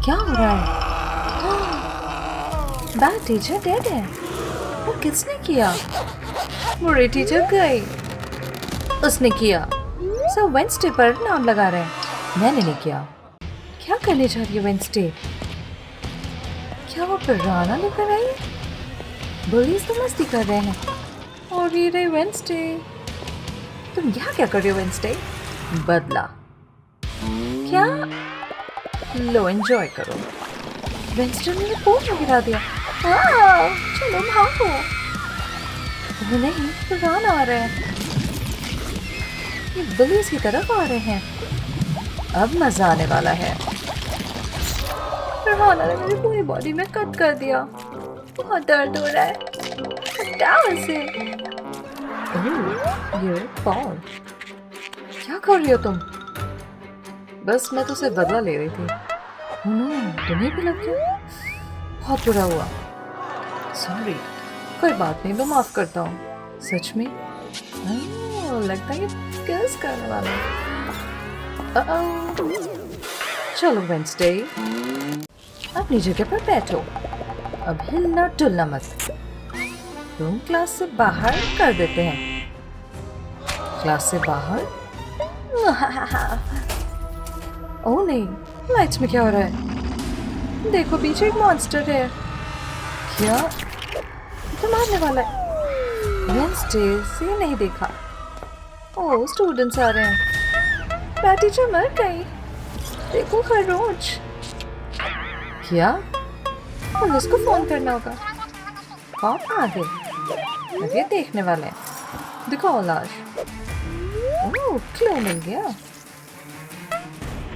क्या हो रहा है? बैड टीचर डेड है। वो किसने किया? बुरी टीचर गई। उसने किया। सब वेंसडे पर नाम लगा रहे हैं। मैंने नहीं किया। क्या करने जा रही है वेंसडे? क्या वो पिराना लेकर आई है? बुलीज तो मस्ती कर रहे हैं। और ये रही वेंसडे। तुम यहाँ क्या कर रही हो वेंसडे? बदला। क्या? लो एंजॉय करो। वेंसडे ने पूल में गिरा दिया। चलो भागो। वो नहीं, पिराना आ रहे हैं। ये बुलीज की तरफ आ रहे हैं। अब मजा आने वाला है। पिराना ने मेरी पूरी बॉडी में कट कर दिया। बहुत दर्द हो रहा है। हटाओ इसे। ये पॉल। क्या कर रही हो तुम? बस मैं तुझसे बदला ले रही थी। तुम्हें भी लग गया? बहुत बुरा हुआ। सॉरी। कोई बात नहीं, मैं माफ करता हूँ। सच में? लगता है ये किस करने वाला है। चलो वेंसडे, अपनी जगह पर बैठो। अब हिलना डुलना मत। तुम क्लास से बाहर कर देते हैं। क्लास से बाहर? ओह नहीं, लाइट्स में क्या हो रहा है? देखो पीछे एक मॉन्स्टर है। क्या? तो मारने वाला है। वेंसडे से नहीं देखा। ओह स्टूडेंट्स आ रहे हैं। बैड टीचर मर गई। देखो खरगोश। क्या? पुलिस को फोन करना होगा। कौन आगे? अरे देखने वाले हैं। दिखाओ लाश। ओह क्लू मिल गया।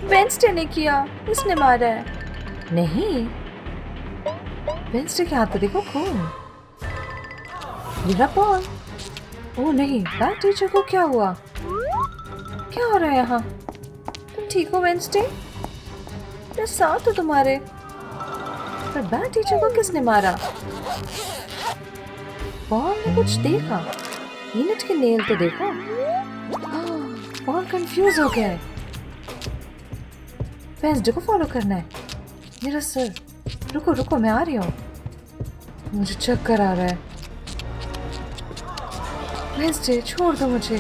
वेंसडे ने किया। इसने मारा है। नहीं, वेंसडे के हाथ पे देखो खून। मेरा बॉल। ओह नहीं, बैड टीचर को क्या हुआ? क्या हो रहा है यहाँ? तुम ठीक हो वेंसडे? मैं साथ हो तुम्हारे। पर बैड टीचर को किसने मारा? पॉल ने कुछ देखा। ईनट के नेल तो देखो। पॉल कंफ्यूज हो गया है। वेंसडे को फॉलो करना है। मेरा सर। रुको रुको, मैं आ रही हूँ। मुझे चक्कर आ रहा है। वेंसडे छोड़ दो मुझे।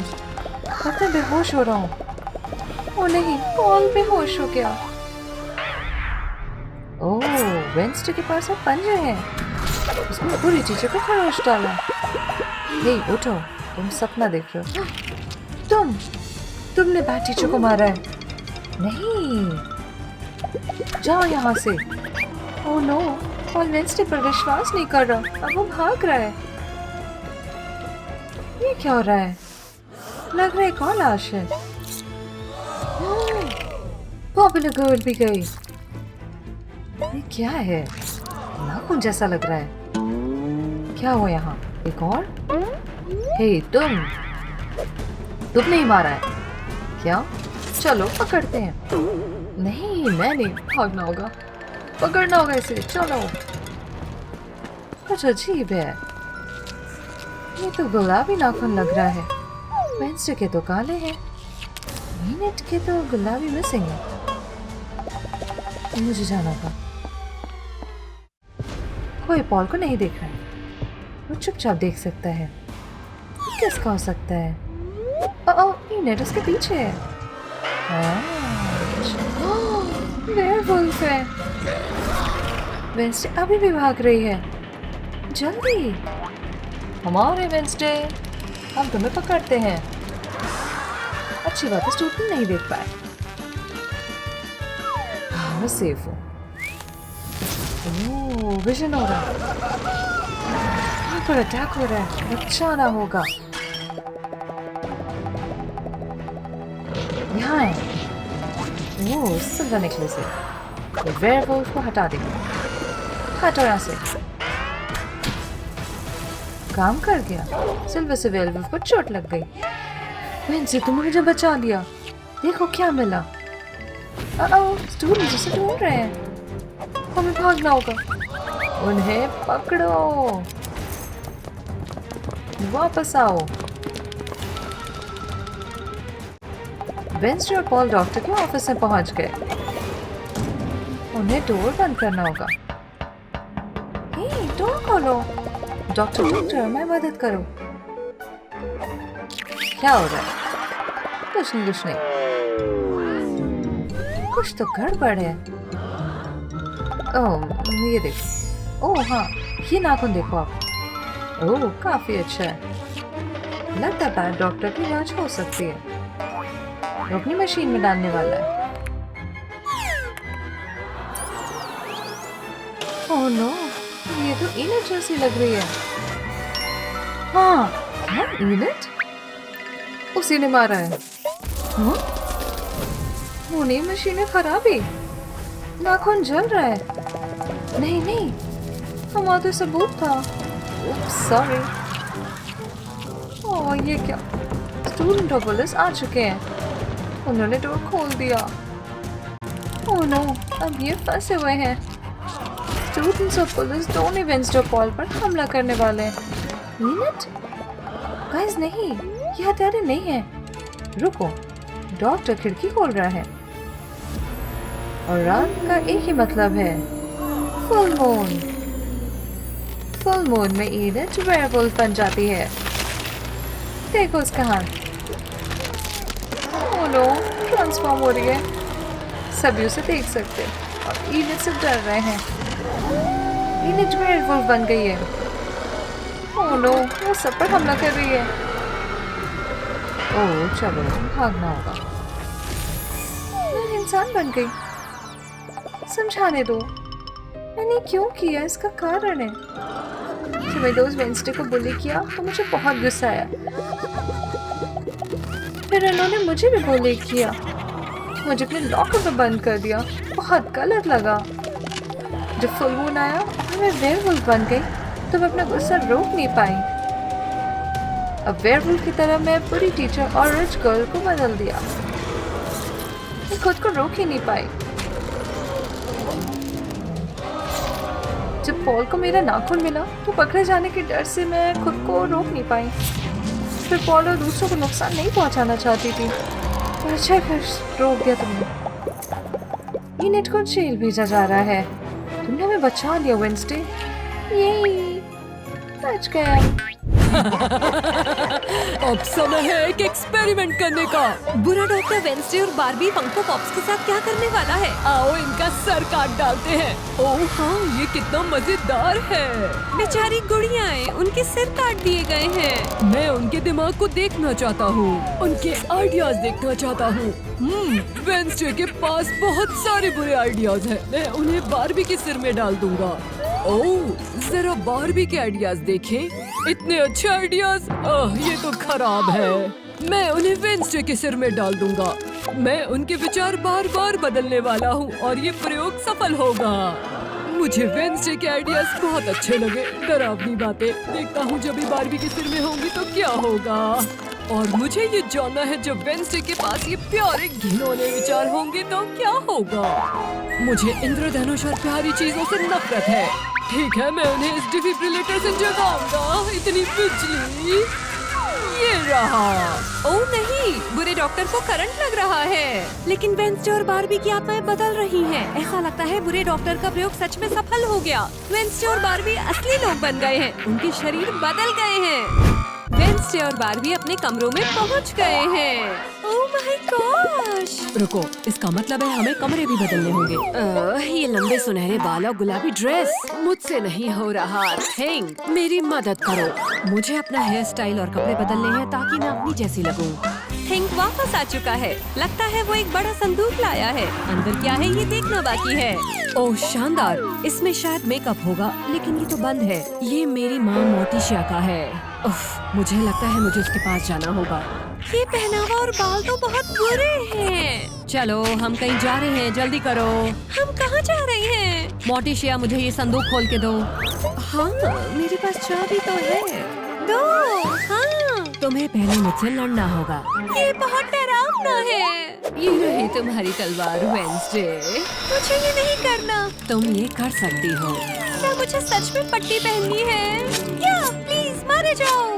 मैं बेहोश हो रहा हूँ। ओ नहीं, पॉल बेहोश हो गया। ओह, वेंसडे के पास अब पंजे हैं। उसने बुरी टीचर को खरोच डाला। हे उठो, तुम सपना देख रहे हो। तुमने बैड टीचर को मारा है। नहीं, जाओ यहाँ से। ओह नो, पॉल वेंसडे पर विश्वास नहीं कर रहा। अब वो भाग रहा है। ये क्या हो रहा है? लग रहा है कौन लाश है? पॉपुलर गर्ल भी गई। ये क्या है? नाखून जैसा लग रहा है। क्या हुआ यहाँ? एक और? हे तुमने ही मारा है क्या? चलो पकड़ते हैं। नहीं, मैं नहीं, भागना होगा। पकड़ना होगा इसे। चलो। कुछ अजीब है। ये तो गुलाबी नाखून लग रहा है। वेंसडे के तो काले हैं। मीनट के तो गुलाबी मिसिंग है। मुझे जाना था। कोई पॉल को नहीं देख रहा है। वो चुपचाप देख सकता है। किसका हो सकता है? मीनट उसके पीछे है। वेयरवुल्फ है। वेंसडे अभी भी भाग रही है। जल्दी। हमारे वेंसडे, हम तुम्हें पकड़ते हैं। अच्छी बात है, स्टूडेंट नहीं देख पाए। मैं सेफ हूँ। ओह, विजन हो रहा है। यहाँ पर अटैक हो रहा है। बचाना होगा। यहाँ है। ओह, सिल्वर नेकलेस है। वेयरवुल्फ को हटा देंगे। हटो यहाँ से। काम कर गया। सिल्वर से वेयरवुल्फ को चोट लग गई। वेंसडे, तुमने मुझे बचा लिया। देखो क्या मिला। स्टूडेंट्स उसे ढूंढ रहे हैं। हमें भागना होगा। उन्हें पकड़ो। वापस आओ। वेंसडे और पॉल डॉक्टर के ऑफिस में पहुंच गए। उन्हें डोर बंद करना होगा। डोर खोलो। डॉक्टर डॉक्टर मैं मदद करो। क्या हो रहा है? कुछ नहीं कुछ नहीं। कुछ तो गड़बड़ है। ओह ये देखो। ओह हाँ ये नाखून देखो आप। ओह काफी अच्छा है। लगता है डॉक्टर की जांच हो सकती है। वो अपनी मशीन में डालने वाला है। ओह नो ये तो इनेट जैसी लग रही है। हाँ हाँ इनेट उसी ने मारा है। हाँ? वो नहीं मशीनें खराब ही। नाखून जल रहा है। नहीं नहीं हमारा तो सबूत था। सॉरी। ओह ये क्या? स्टूडेंट और पुलिस आ चुके हैं। उन्होंने डोर खोल दिया। ओह नो अब ये फंसे हुए हैं। स्टूडेंट्स और पुलिस दोनों वेंसडे पॉल पर हमला करने वाले हैं। नीनट? गाइस नहीं ये हथियार नहीं है। रुको डॉक्टर खिड़की खोल रहा है और रात का एक ही मतलब है फुल मून। फुल मून में ईनेट वेयरवुल्फ बन जाती है। देखो उसका हाथ। ओह नो ट्रांसफॉर्म हो रही है। सभी उसे देख सकते हैं और ईनेट से डर रहे हैं। ईनेट वेयरवुल्फ बन गई है। ओह नो वो सब पर हमला कर रही है। ओह चलो भागना होगा। मैं इंसान बन गई। समझाने दो मैंने क्यों किया इसका कारण है। जब मेरे दोस्त वेंसडे को बुली किया तो मुझे बहुत गुस्सा आया। फिर उन्होंने मुझे भी बुली किया। मुझे अपने लॉकर में बंद कर दिया। बहुत गलत लगा। जब फुल मून आया और मैं वेयरवुल्फ बन गई तो मैं अपना गुस्सा रोक नहीं पाई। अब वेयरवुल्फ की तरह मैं पूरी टीचर और रिच गर्ल को बदल दिया। मैं खुद को रोक ही नहीं पाई। जब पॉल को मेरा नाखून मिला तो पकड़े जाने के डर से मैं खुद को रोक नहीं पाई। फिर पॉल और दूसरों को नुकसान नहीं पहुंचाना चाहती थी। पर अच्छा फिर रोक दिया तुमने। ईनेट को जेल भेजा जा रहा है। तुमने हमें बचा लिया वेंसडे। यही बच गया। अब समय है एक एक्सपेरिमेंट करने का। बुरा डॉक्टर वेंसडे और बारबी फंको पॉप्स के साथ क्या करने वाला है? आओ इनका सर काट डालते हैं। ओह हाँ ये कितना मजेदार है। बेचारी गुड़ियाएं उनके सिर काट दिए गए हैं। मैं उनके दिमाग को देखना चाहता हूँ। उनके आइडियाज देखना चाहता हूँ। वेंसडे के पास बहुत सारे बुरे आइडियाज हैं। मैं उन्हें बारबी के सिर में डाल दूंगा। ओह जरा बारबी के आइडियाज देखें। इतने अच्छे आइडियाज। ये तो खराब है। मैं उन्हें वेंसडे के सिर में डाल दूंगा। मैं उनके विचार बार बार बदलने वाला हूँ और ये प्रयोग सफल होगा। मुझे वेंसडे के आइडियाज बहुत अच्छे लगे। डरावनी बातें। देखता हूँ जब भी बारबी के सिर में होंगी तो क्या होगा। और मुझे ये जानना है जब वेंसडे के पास ये प्यारे घिनौने विचार होंगे तो क्या होगा। मुझे इंद्रधनुष और प्यारी चीजों से नफरत है। ठीक है मैं उन्हें इस डिफिब्रिलेटर से जगाऊंगा। इतनी बिजली। ये रहा। ओह नहीं बुरे डॉक्टर को करंट लग रहा है। लेकिन वेंसडे और बारबी की आत्माएं बदल रही हैं। ऐसा लगता है बुरे डॉक्टर का प्रयोग सच में सफल हो गया। वेंसडे और बारबी असली लोग बन गए हैं। उनके शरीर बदल गए हैं। वेंसडे और बारबी अपने कमरों में पहुंच गए हैं। Oh my gosh. रुको इसका मतलब है हमें कमरे भी बदलने होंगे। ये लंबे सुनहरे बाल और गुलाबी ड्रेस मुझसे नहीं हो रहा। थिंक मेरी मदद करो। मुझे अपना हेयर स्टाइल और कपड़े बदलने हैं ताकि मैं अपनी जैसी लगूं। थिंक वापस आ चुका है। लगता है वो एक बड़ा संदूक लाया है। अंदर क्या है ये देखना बाकी है। ओह शानदार। इसमें शायद मेकअप होगा लेकिन ये तो बंद है। ये मेरी माँ मोटिशिया का है। मुझे लगता है मुझे उसके पास जाना होगा। ये पहनावा और बाल तो बहुत बुरे हैं। चलो हम कहीं जा रहे हैं। जल्दी करो। हम कहाँ जा रहे हैं? मोटिशिया मुझे ये संदूक खोल के दो। हाँ मेरे पास चाबी तो है। दो। हाँ तुम्हें पहले मुझसे लड़ना होगा। ये बहुत डरावना है। ये रही तुम्हारी तलवार वेंसडे। मुझे ये नहीं करना। तुम ये कर सकती हो। क्या मुझे सच में पट्टी पहननी है? क्या प्लीज मारे जाओ।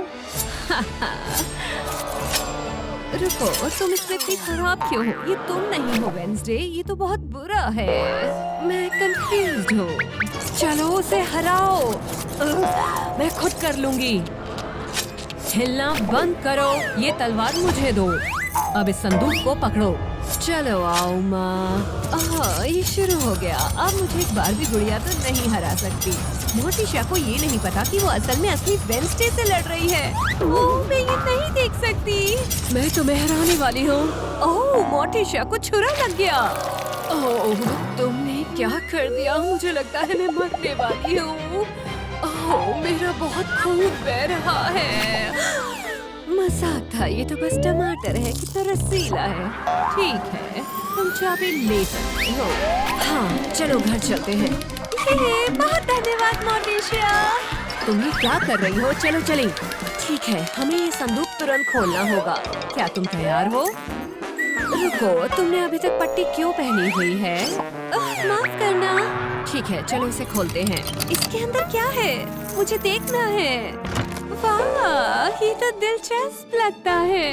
रुको, तुम इसमें इतनी खराब क्यों हो? ये तुम नहीं हो वेंसडे, ये तो बहुत बुरा है। मैं कंफ्यूज्ड हूँ। चलो उसे हराओ। मैं खुद कर लूंगी। हिलना बंद करो। ये तलवार मुझे दो। अब इस संदूक को पकड़ो। चलो आओ माँ। ये शुरू हो गया। अब मुझे एक बार भी गुड़िया तो नहीं हरा सकती। मोटिशा को ये नहीं पता कि वो असल में असली वेंसडे से लड़ रही है। ओह, मैं ये नहीं देख सकती। मैं तुम्हें हराने वाली हूँ। ओह, मोटिशा को छुरा लग गया। ओह, तुमने क्या कर दिया? मुझे लगता है मैं मरने वाली हूँ। ओह, मेरा बहुत खून बह रहा है। मजाक था, ये तो बस टमाटर है। कितना रसीला है। ठीक है, तुम चाबी ले सकते हो। हाँ, चलो घर चलते हैं। बहुत धन्यवाद मोटिशा। तुम ये क्या कर रही हो? चलो चलें। ठीक है, हमें ये संदूक तुरंत खोलना होगा। क्या तुम तैयार हो? रुको, तुमने अभी तक पट्टी क्यों पहनी हुई है? माफ करना। ठीक है, चलो इसे खोलते हैं। इसके अंदर क्या है? मुझे देखना है। वाह, ये तो दिलचस्प लगता है।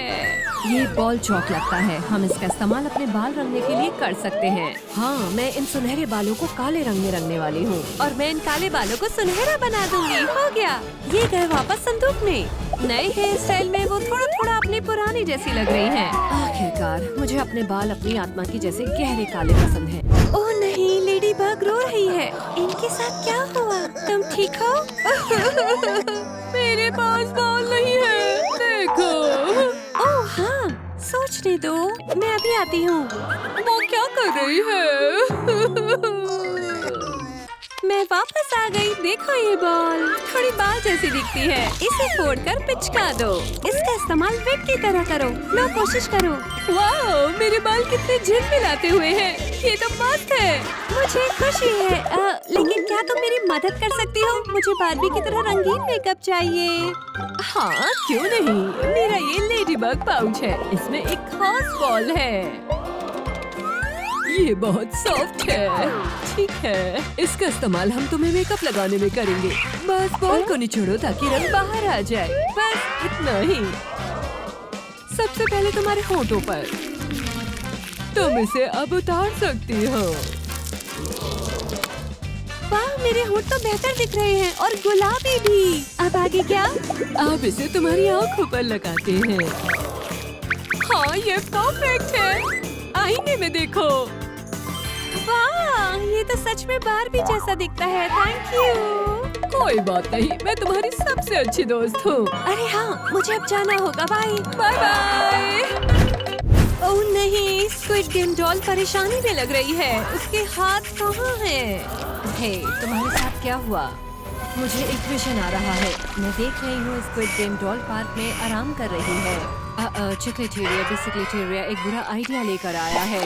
ये बॉल चौक लगता है। हम इसका इस्तेमाल अपने बाल रंगने के लिए कर सकते हैं। हाँ, मैं इन सुनहरे बालों को काले रंग में रंगने वाली हूँ और मैं इन काले बालों को सुनहरा बना दूंगी। हो गया। ये गए वापस संदूक में। नए हेयर स्टाइल में वो थोड़ा थोड़ा अपनी पुरानी जैसी लग रही हैं। आखिरकार मुझे अपने बाल अपनी आत्मा की जैसे गहरे काले पसंद हैं। ओह नहीं, लेडी बग रो रही है। इनके साथ क्या हुआ? तुम ठीक हो? मेरे पास बाल नहीं है। देखो। ओह हाँ, सोचने दो, मैं अभी आती हूँ। वो क्या कर रही है? मैं वापस आ गई। देखो ये बॉल थोड़ी बाल जैसी दिखती है। इसे फोड़कर पिचका दो। इसका इस्तेमाल विग की तरह करो। लो, कोशिश करो। वाह, मेरे बाल कितने झिलमिलाते हुए हैं। ये तो मस्त है। मुझे खुशी है। लेकिन क्या तुम मेरी मदद कर सकती हो? मुझे बार्बी की तरह रंगीन मेकअप चाहिए। हाँ, क्यों नहीं। मेरा ये लेडी बग पाउच है। इसमें एक खास बॉल है। ये बहुत सॉफ्ट है। ठीक है, इसका इस्तेमाल हम तुम्हें मेकअप लगाने में करेंगे। बस बॉल को निचोड़ो ताकि रंग बाहर आ जाए। बस इतना ही। सबसे पहले तुम्हारे होठों पर। तुम इसे अब उतार सकती हो। वाह, मेरे होठ तो बेहतर दिख रहे हैं और गुलाबी भी। अब आगे क्या? अब इसे तुम्हारी आंखों पर लगाते हैं। हाँ, ये परफेक्ट है। आईने में देखो। वाह, ये तो सच में बार्बी जैसा दिखता है। Thank you. कोई बात नहीं, मैं तुम्हारी सबसे अच्छी दोस्त हूँ। अरे हाँ, मुझे अब जाना होगा। Bye bye bye. ओह नहीं, स्क्विड गेम डॉल परेशानी में लग रही है। उसके हाथ कहाँ हैं? हे, तुम्हारे साथ क्या हुआ? मुझे एक विजन आ रहा है। मैं देख रही हूँ स्क्विड गेम डॉल पार्क में आराम कर रही है। चिकलेटेरिया बिसिकलेटेरिया एक बुरा आइडिया लेकर आया है।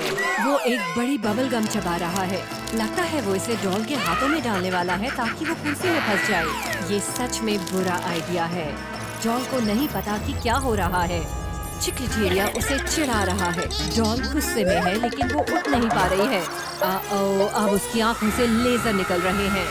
वो एक बड़ी बबल गम चबा रहा है। लगता है वो इसे डॉल के हाथों में डालने वाला है ताकि वो कुर्सी में फंस जाए। ये सच में बुरा आइडिया है। डॉल को नहीं पता कि क्या हो रहा है। चिकलेटेरिया उसे चिढ़ा रहा है। डॉल गुस्से में है लेकिन वो उठ नहीं पा रही है। अब उसकी आंखों से लेजर निकल रहे हैं।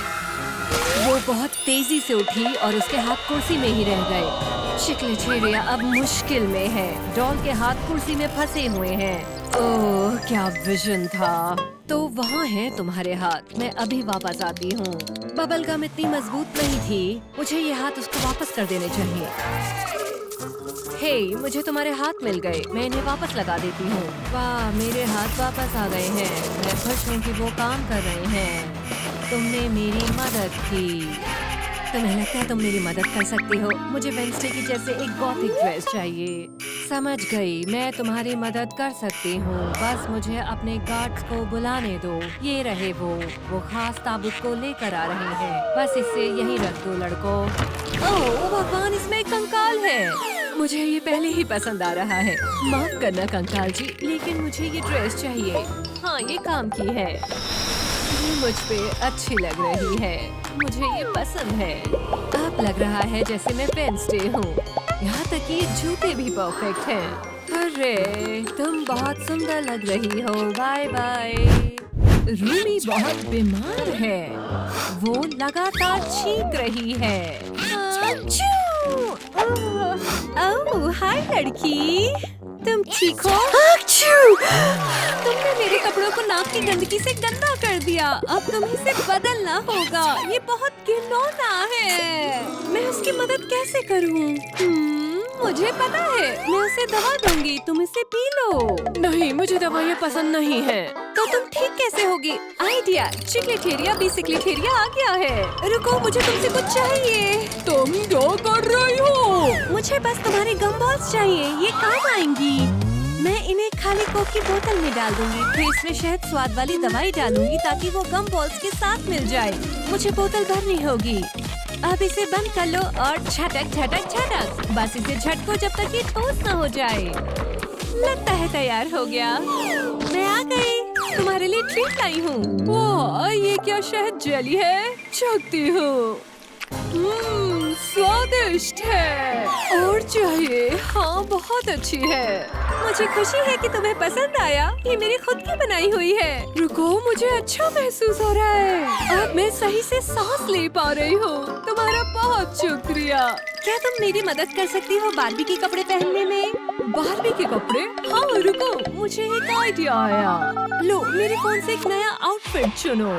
वो बहुत तेजी से उठी और उसके हाथ कुर्सी में ही रह गए। चिकलेटेरिया अब मुश्किल में है। डॉल के हाथ कुर्सी में फंसे हुए हैं। ओह, क्या विजन था। तो वहाँ है तुम्हारे हाथ। मैं अभी वापस आती हूँ। बबल गम इतनी मजबूत नहीं थी। मुझे ये हाथ उसको वापस कर देने चाहिए। हे, मुझे तुम्हारे हाथ मिल गए। मैं इन्हें वापस लगा देती हूँ। वाह, मेरे हाथ वापस आ गए हैं। मैं खुश हूँ कि वो काम कर रहे हैं। तुमने मेरी मदद की। तुम्हें लगता है तुम मेरी मदद कर सकती हो? मुझे वेंसडे की जैसे एक गॉथिक ड्रेस चाहिए। समझ गई, मैं तुम्हारी मदद कर सकती हूँ। बस मुझे अपने गार्ड्स को बुलाने दो। ये रहे वो खास ताबूत को लेकर आ रहे हैं। बस इसे यहीं रख दो लड़कों। ओह भगवान, इसमें एक कंकाल है। मुझे ये पहले ही पसंद आ रहा है। माफ करना कंकाल जी, लेकिन मुझे ये ड्रेस चाहिए। हाँ, ये काम की है। ये मुझ पे अच्छी लग रही है। मुझे ये पसंद है। अब लग रहा है जैसे मैं वेंसडे हूँ। यहाँ तक कि जूते भी परफेक्ट हैं। अरे, तुम बहुत सुंदर लग रही हो। Bye bye. रूमी बहुत बीमार है। वो लगातार चीख रही है। ओह, हाय लड़की। तुम ठीक हो? तुमने मेरे कपड़ों को नाक की गंदगी से गंदा कर दिया। अब तुम्हें इसे बदलना होगा। ये बहुत घिनौना है। मैं उसकी मदद कैसे करूं? मुझे पता है, मैं उसे दवा दूंगी। तुम इसे पी लो। नहीं, मुझे दवाइयाँ पसंद नहीं है। तो तुम ठीक कैसे होगी? आइडिया, चिकलेटेरिया बिसिक्लेटेरिया आ गया है। रुको, मुझे तुमसे कुछ चाहिए। तुम क्या कर रही हो? मुझे बस तुम्हारे गम बॉल्स चाहिए, ये काम आएंगी। मैं इन्हें खाली कोक की बोतल में डाल दूंगी, फिर इसमें शहद स्वाद वाली दवाई डालूंगी ताकि वो गम बॉल्स के साथ मिल जाए। मुझे बोतल भरनी होगी। अब इसे बंद कर लो और झटक झटक झटक। बस इसे झटको जब तक ये ठोस न हो जाए। लगता है तैयार हो गया। मैं आ गई, तुम्हारे लिए ट्रीट लाई हूँ। वाह, ये क्या शहद जेली है? चखती हूँ। स्वादिष्ट है। और चाहिए? हाँ, बहुत अच्छी है। मुझे खुशी है कि तुम्हें पसंद आया। ये मेरी खुद की बनाई हुई है। रुको, मुझे अच्छा महसूस हो रहा है। अब मैं सही से सांस ले पा रही हूँ। तुम्हारा बहुत शुक्रिया। क्या तुम मेरी मदद कर सकती हो बार्बी के कपड़े पहनने में? बार्बी के कपड़े? हाँ, रुको, मुझे एक आइडिया आया। लो, मेरे फोन से एक नया आउटफिट चुनो।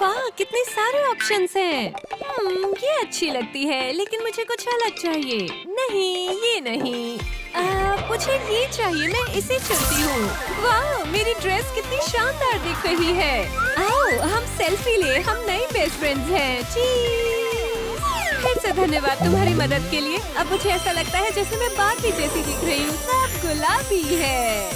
वाह, कितने सारे ऑप्शंस हैं। ये अच्छी लगती है, लेकिन मुझे कुछ अलग चाहिए। नहीं, ये नहीं। मुझे ये चाहिए, मैं इसे चुनती हूँ। वाह, मेरी ड्रेस कितनी शानदार दिख रही है। आओ, हम सेल्फी ले, हम नए बेस्ट फ्रेंड्स हैं। चीज़। फिर से धन्यवाद तुम्हारी मदद के लिए। अब मुझे ऐसा लगता है जैसे मैं बार्बी जैसी दिख रही हूँ। सब गुलाबी है।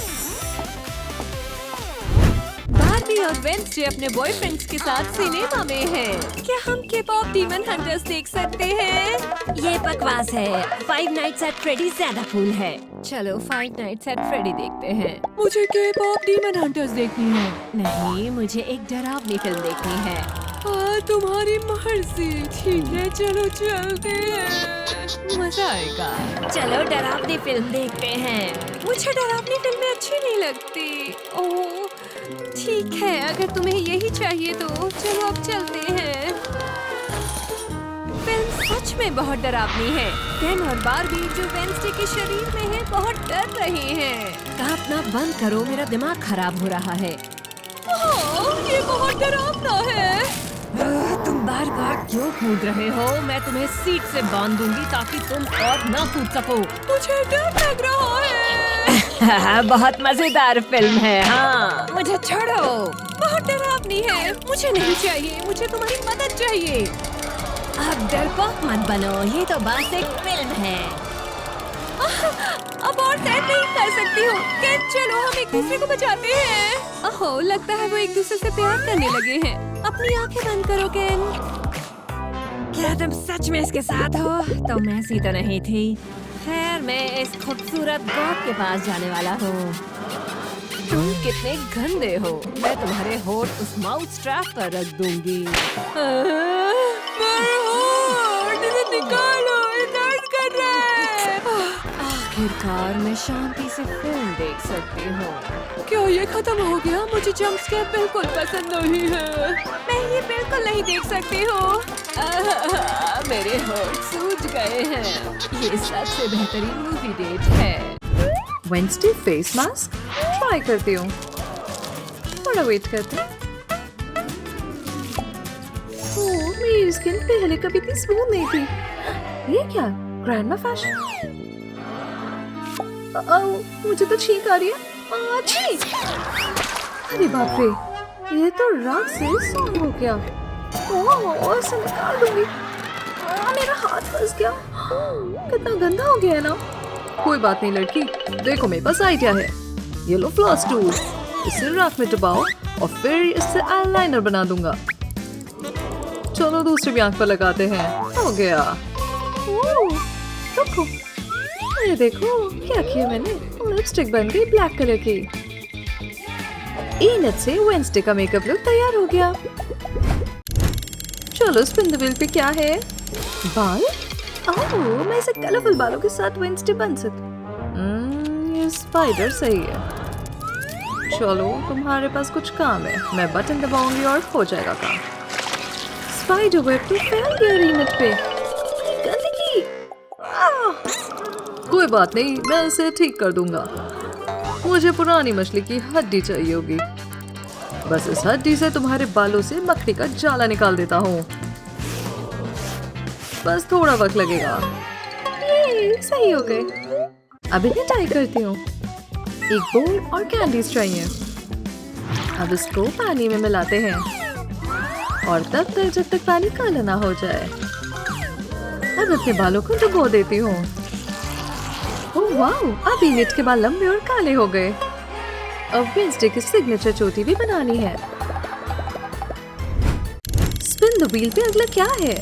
बार्बी और वेंसडे अपने बॉयफ्रेंड्स के साथ सिनेमा में हैं। क्या हम के-पॉप डीमन हंटर्स देख सकते हैं? ये बकवास है। 5 नाइट्स एट फ्रेडी ज्यादा कूल है। चलो 5 नाइट्स एट फ्रेडी देखते हैं। मुझे के-पॉप डीमन हंटर्स देखनी है। नहीं, मुझे एक डरावनी फिल्म देखनी है। तुम्हारी मर्जी। ठीक है, चलो चलते हैं। मजा आएगा। चलो डरावनी फिल्म देखते हैं। मुझे डरावनी फिल्में अच्छी नहीं लगती। ओह, ठीक है, अगर तुम्हें यही चाहिए तो चलो अब चलते हैं। फिल्म सच में बहुत डरावनी है। केन और बार्बी जो वेंसडे के शरीर में है बहुत डर रहे हैं। कांपना बंद करो, मेरा दिमाग खराब हो रहा है। ये बहुत डरावना है। तुम बार बार क्यों कूद रहे हो? मैं तुम्हें सीट से बांध दूंगी ताकि तुम और ना कूद सको। मुझे डर लग रहा है। बहुत मजेदार फिल्म है। हाँ, मुझे छोड़ो। बहुत डरावनी है, मुझे नहीं चाहिए। मुझे तुम्हारी मदद चाहिए। अब डरपोक मत बनो, ये तो बस एक फिल्म है। अब और सहन नहीं कर सकती हूँ। केन, चलो हम एक दूसरे को बचाते हैं। ओहो, लगता है वो एक दूसरे से प्यार करने लगे हैं। अपनी आंखें बंद करो केन। क्या तुम सच में इसके साथ हो? तो मैं ऐसी तो नहीं थी। खैर, मैं इस खूबसूरत गॉड के पास जाने वाला हूँ। तुम कितने गंदे हो। मैं तुम्हारे होठ उस माउथ स्ट्रैप पर रख दूंगी। मेरे होठ, इसे निकालो, ये दर्द कर रहा है। आखिरकार मैं शांति से फिल्म देख सकती हूँ। क्या ये खत्म हो गया? मुझे जंप स्केयर बिल्कुल पसंद नहीं है। मैं ये बिल्कुल नहीं देख सकती हूँ। मेरे होठ सूज गए हैं। ये सबसे बेहतरीन मूवी डेट है। वेंसडे फेस मास्क ट्राई करती हूँ। थोड़ा वेट करते हैं। ओह, मेरी स्किन पहले कभी इतनी स्मूथ नहीं थी। ये क्या? Grandma fashion? मुझे तो छींक आ रही है। छींक! अरे बाप रे, ये तो राग से सॉन्ग हो गया। ओह, इसे निकाल दूंगी। मेरा हाथ फंस गया। कितना गंदा हो गया है ना। कोई बात नहीं लड़की, देखो मेरे पास आइडिया है। ये लो फ्लॉस टूल, इसे राख में दबाओ और फिर इससे आईलाइनर बना दूंगा। चलो दूसरी भी आंख पर लगाते हैं। हो गया। रुको, ये देखो क्या किया मैंने। लिपस्टिक बन गई ब्लैक कलर की। इनत से वेंसडे का मेकअप लुक तैयार हो गया। चलो स्पिन द व्हील पे क्या है? बाल? ओह, मैं इसे कलरफुल बालों के साथ वेंसडे बन सकती। ये स्पाइडर सही है। चलो तुम्हारे पास कुछ काम है। मैं बटन दबाऊंगी और हो जाएगा काम। स्पाइडर वेब तो फैल गया रीनट पे। गंदगी। कोई बात नहीं, मैं इसे ठीक कर दूंगा। मुझे पुरानी मछली की हड्डी चाहिए होगी। बस इस हड्डी से तुम्हारे बालों से मक्खी का जाला निकाल देता हूँ। बस थोड़ा वक्त लगेगा। ये सही हो गए। अब इन्हें टाई करती हूँ। एक बोल और कैंडीज चाहिए। अब इसको पानी में मिलाते हैं और तब तक जब तक पानी काला ना हो जाए। अब अपने बालों को डुबो देती हूँ। ओह वाह, अब इनिट के बाल लंबे और काले हो गए। अब वेंसडे की सिग्नेचर चोटी भी बनानी है। स्पिन द व्हील पे अगला क्या है?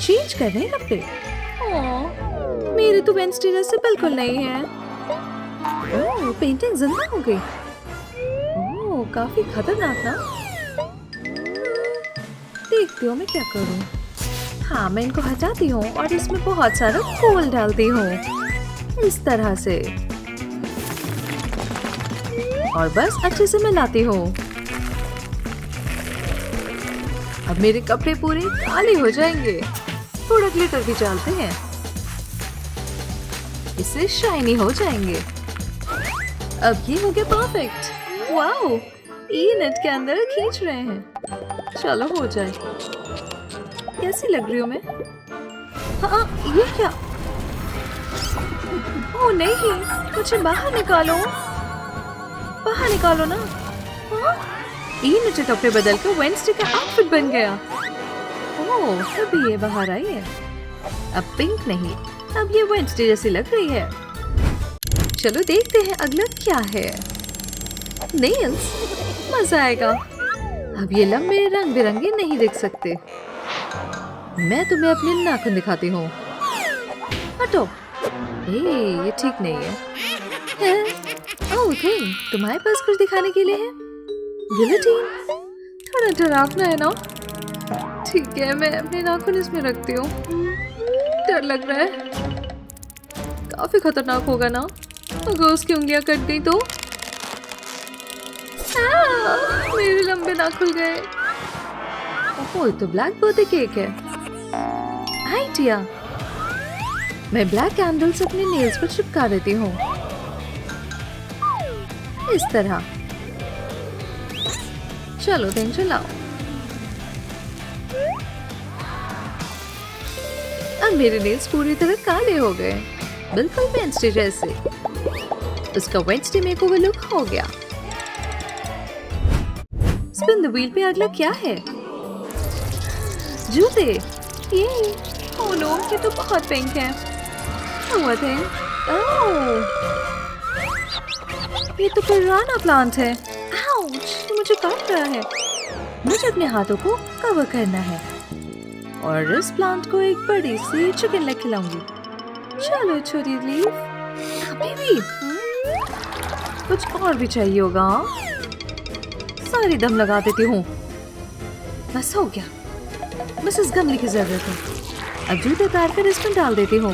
चेंज कर रहे हैं कपड़े। ओह, मेरे तो वेंसडे जैसे बिल्कुल नहीं है। ओह, पेंटिंग जिंदा हो गई। ओह, काफी खतरनाक ना। देखती हूँ मैं क्या करूँ। हाँ, मैं इनको हटाती हूँ और इसमें बहुत सारा कोल डालती हूँ, इस तरह से। और बस अच्छे से मिलाती हूँ। अब मेरे कपड़े पूरे काले हो जाएंगे। थोड़ा ग्लिटर भी डालते हैं, इससे शाइनी हो जाएंगे। अब ये हो गया परफेक्ट। वाओ, ये नेट के अंदर खींच रहे हैं। चलो हो जाए। कैसी लग रही हूँ मैं? हाँ, ये क्या? ओह नहीं, मुझे बाहर निकालो। बाहर निकालो ना। हाँ? ये नीचे कपड़े बदल कर वेंसडे का आउटफिट बन गया। ओह, तभी ये बाहर आई है। अब पिंक नहीं, अब ये वेंसडे जैसी लग रही है। चलो देखते हैं अगला क्या है। नेल्स, मजा आएगा। अब ये लंबे रंग बिरंगे नहीं दिख सकते। मैं तुम्हें अपने नाखून दिखाती हूँ। हटो। ये ठीक नहीं है। ओह थिंग, तुम्हारे पास कुछ दिखाने के लिए है? गिलोटिन, थोड़ा डरावना है ना? ठीक है, मैं अपने नाखून इसमें रखती हूँ। डर लग रहा है। काफी खतरनाक होगा ना अगर उसकी उंगलियां कट गई तो? मेरे लंबे नाखून गए। ओह, तो ब्लैक बर्थडे केक है। आइडिया, मैं ब्लैक कैंडल्स अपने नेल्स पर चिपका देती हूँ, इस तरह। चलो दिन चलाओ। अब मेरे नेल्स पूरी तरह काले हो गए, बिल्कुल वेंसडे जैसे। उसका वेंसडे मेकओवर लुक हो गया। स्पिन द व्हील पे अगला क्या है? जूते। ये ओह नो, ये तो बहुत पिंक है। हुआ थे। ओह, ये तो पुराना प्लांट है। आउच, ये मुझे काट रहा है। मुझे अपने हाथों को कवर करना है और इस प्लांट को एक बड़ी सी चिकन लेग खिलाऊंगी। चलो छोटी लीफ, अभी भी कुछ और भी चाहिए होगा। सारी दम लगा देती हूँ। बस हो गया। बस इस गमले की जरूरत है। अब जूते उतार कर इसमें डाल देती हूँ।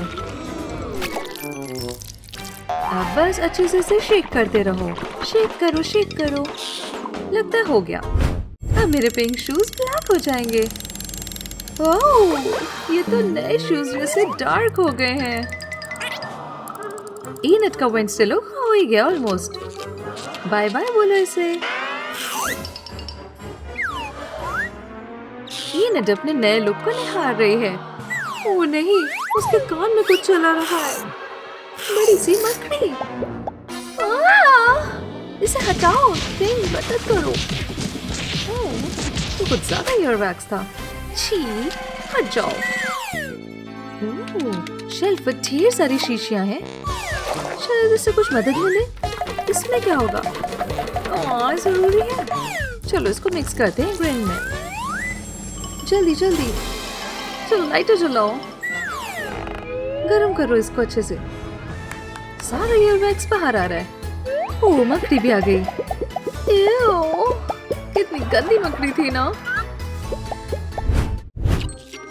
अब बस अच्छे से इसे शेक करते रहो। शेक करो, शेक करो। लगता है हो गया। अब मेरे पिंक शूज ब्लैक हो जाएंगे। ओह, ये तो नए शूज जैसे डार्क हो गए हैं। इनट का वेंसडे लुक हो ही गया ऑलमोस्ट। बाय बाय बोलो इसे। इनट अपने नए लुक को निहार रही है। ओह नहीं, उसके कान में कुछ चला रहा है। बड़ी सी मकड़ी। इसे हटाओ, पिंक मदद करो। तो कुछ ज्यादा ईयर वैक्स था। छी, हट जाओ। शेल्फ पर ढेर सारी शीशियां हैं। शायद इससे कुछ मदद मिले। इसमें क्या होगा? जरूरी है। चलो इसको मिक्स करते हैं ग्रेन में। जल्दी जल्दी, चलो लाइटर जलाओ। गरम करो इसको अच्छे से। सारा ईयर वैक्स बाहर आ रहा है। ओह, मकड़ी भी आ गई। कितनी गंदी मकड़ी थी ना।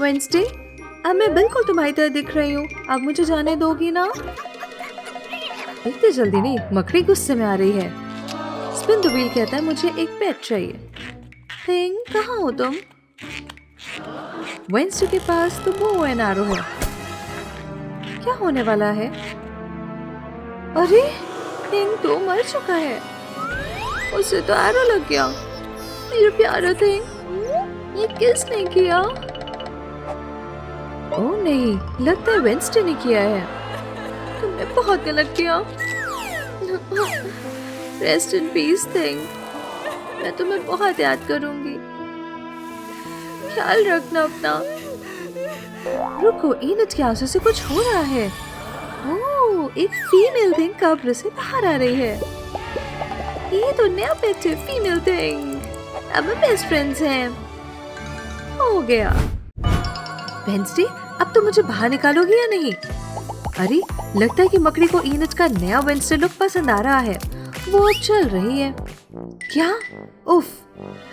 वेंसडे, अब मैं बिल्कुल तुम्हारी तरह दिख रही हूँ। अब मुझे जाने दोगी ना? इतनी जल्दी नहीं, मकड़ी गुस्से में आ रही है। स्पिन द व्हील कहता है मुझे एक पेट चाहिए। थिंग, कहाँ हो तुम? वेंसडे के पास तो बो एंड एरो है। क्या होने वाला है? अरे थिंग तो मर चुका है। उसे तो एरो लग गया। मेरा प्यारा थिंग, ये किसने किया? ओह नहीं, लगता है वेंसडे ने किया है। तुमने बहुत गलत किया। रेस्ट इन पीस थिंग, मैं तुम्हें बहुत याद करूंगी। ख्याल रखना अपना। रुको, इनट के आंसू से कुछ हो रहा है। ओह, एक फीमेल थिंग कब्र से बाहर आ रही है। ये तो नया पेट है, फीमेल थिंग। अब हम बेस्ट फ्रेंड्स हैं। हो गया। वेंसडे, अब तो मुझे बाहर निकालोगी या नहीं? अरे, लगता है कि मकड़ी को इनट का नया वेंसडे लुक पसंद आ रहा है। वो अब चल रही है। क्या? उफ,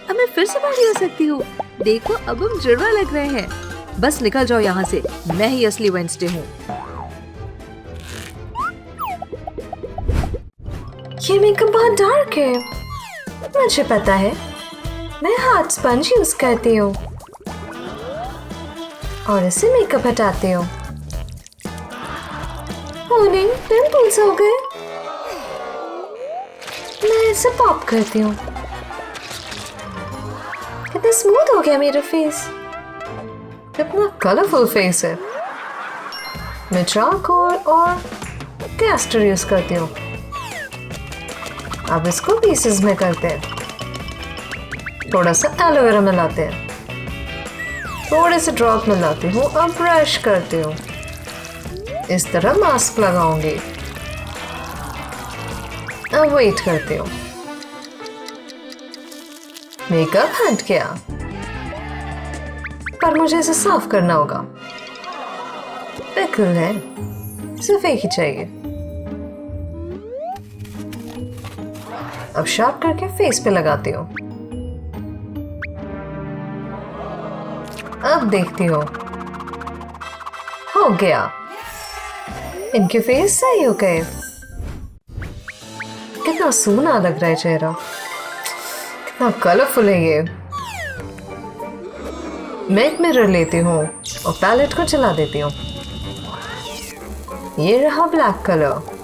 अब मैं फिर से बाहर आ सकती हूँ। देखो, अब हम जुड़वा लग रहे हैं। बस निकल जाओ यहाँ से, मैं ही असली वेंसडे हूँ। ये मेकअप बहुत डार्क है। मुझे पता है, मैं हाथ स्पंज यूज करती हूँ और इससे मेकअप हटाती हूँ। नहीं, पिंपल्स हो गए। मैं इसे पॉप करती हूँ। कितना स्मूथ हो गया मेरा फेस। कितना कलरफुल फेस है। मैं चारकोल और कैस्टर यूज करती हूँ। अब इसको पीसेस में करते हैं। थोड़ा सा एलोवेरा मिलाते हैं। थोड़े से ड्रॉप मिलाती हूँ। अब ब्रश करती हूँ। इस तरह मास्क लगाऊंगी। अब वेट करती हूँ। मेकअप हट गया, पर मुझे इसे साफ करना होगा। पिकल है, सिर्फ एक ही चाहिए। अब शार्प करके फेस पे लगाती हूँ। अब देखती हूँ। हो गया। इनके फेस सही हो गए। कितना सूना लग रहा है चेहरा। कितना कलरफुल है ये। मैं एक मिरर लेती हूँ और पैलेट को चला देती हूँ। ये रहा ब्लैक कलर।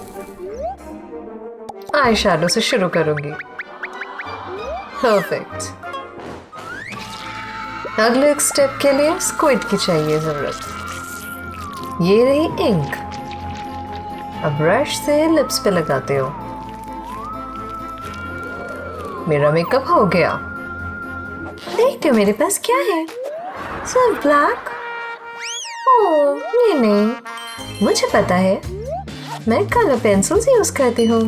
आई शैडो से शुरू करूंगी। परफेक्ट। अगले एक स्टेप के लिए स्क्विड की चाहिए जरूरत। ये रही इंक। अब ब्रश से लिप्स पे लगाते हो। मेरा मेकअप हो गया। देखते हो मेरे पास क्या है? सिर्फ ब्लैक। ओह, ये नहीं, मुझे पता है। मैं कलर पेंसिल्स यूज करती हूँ।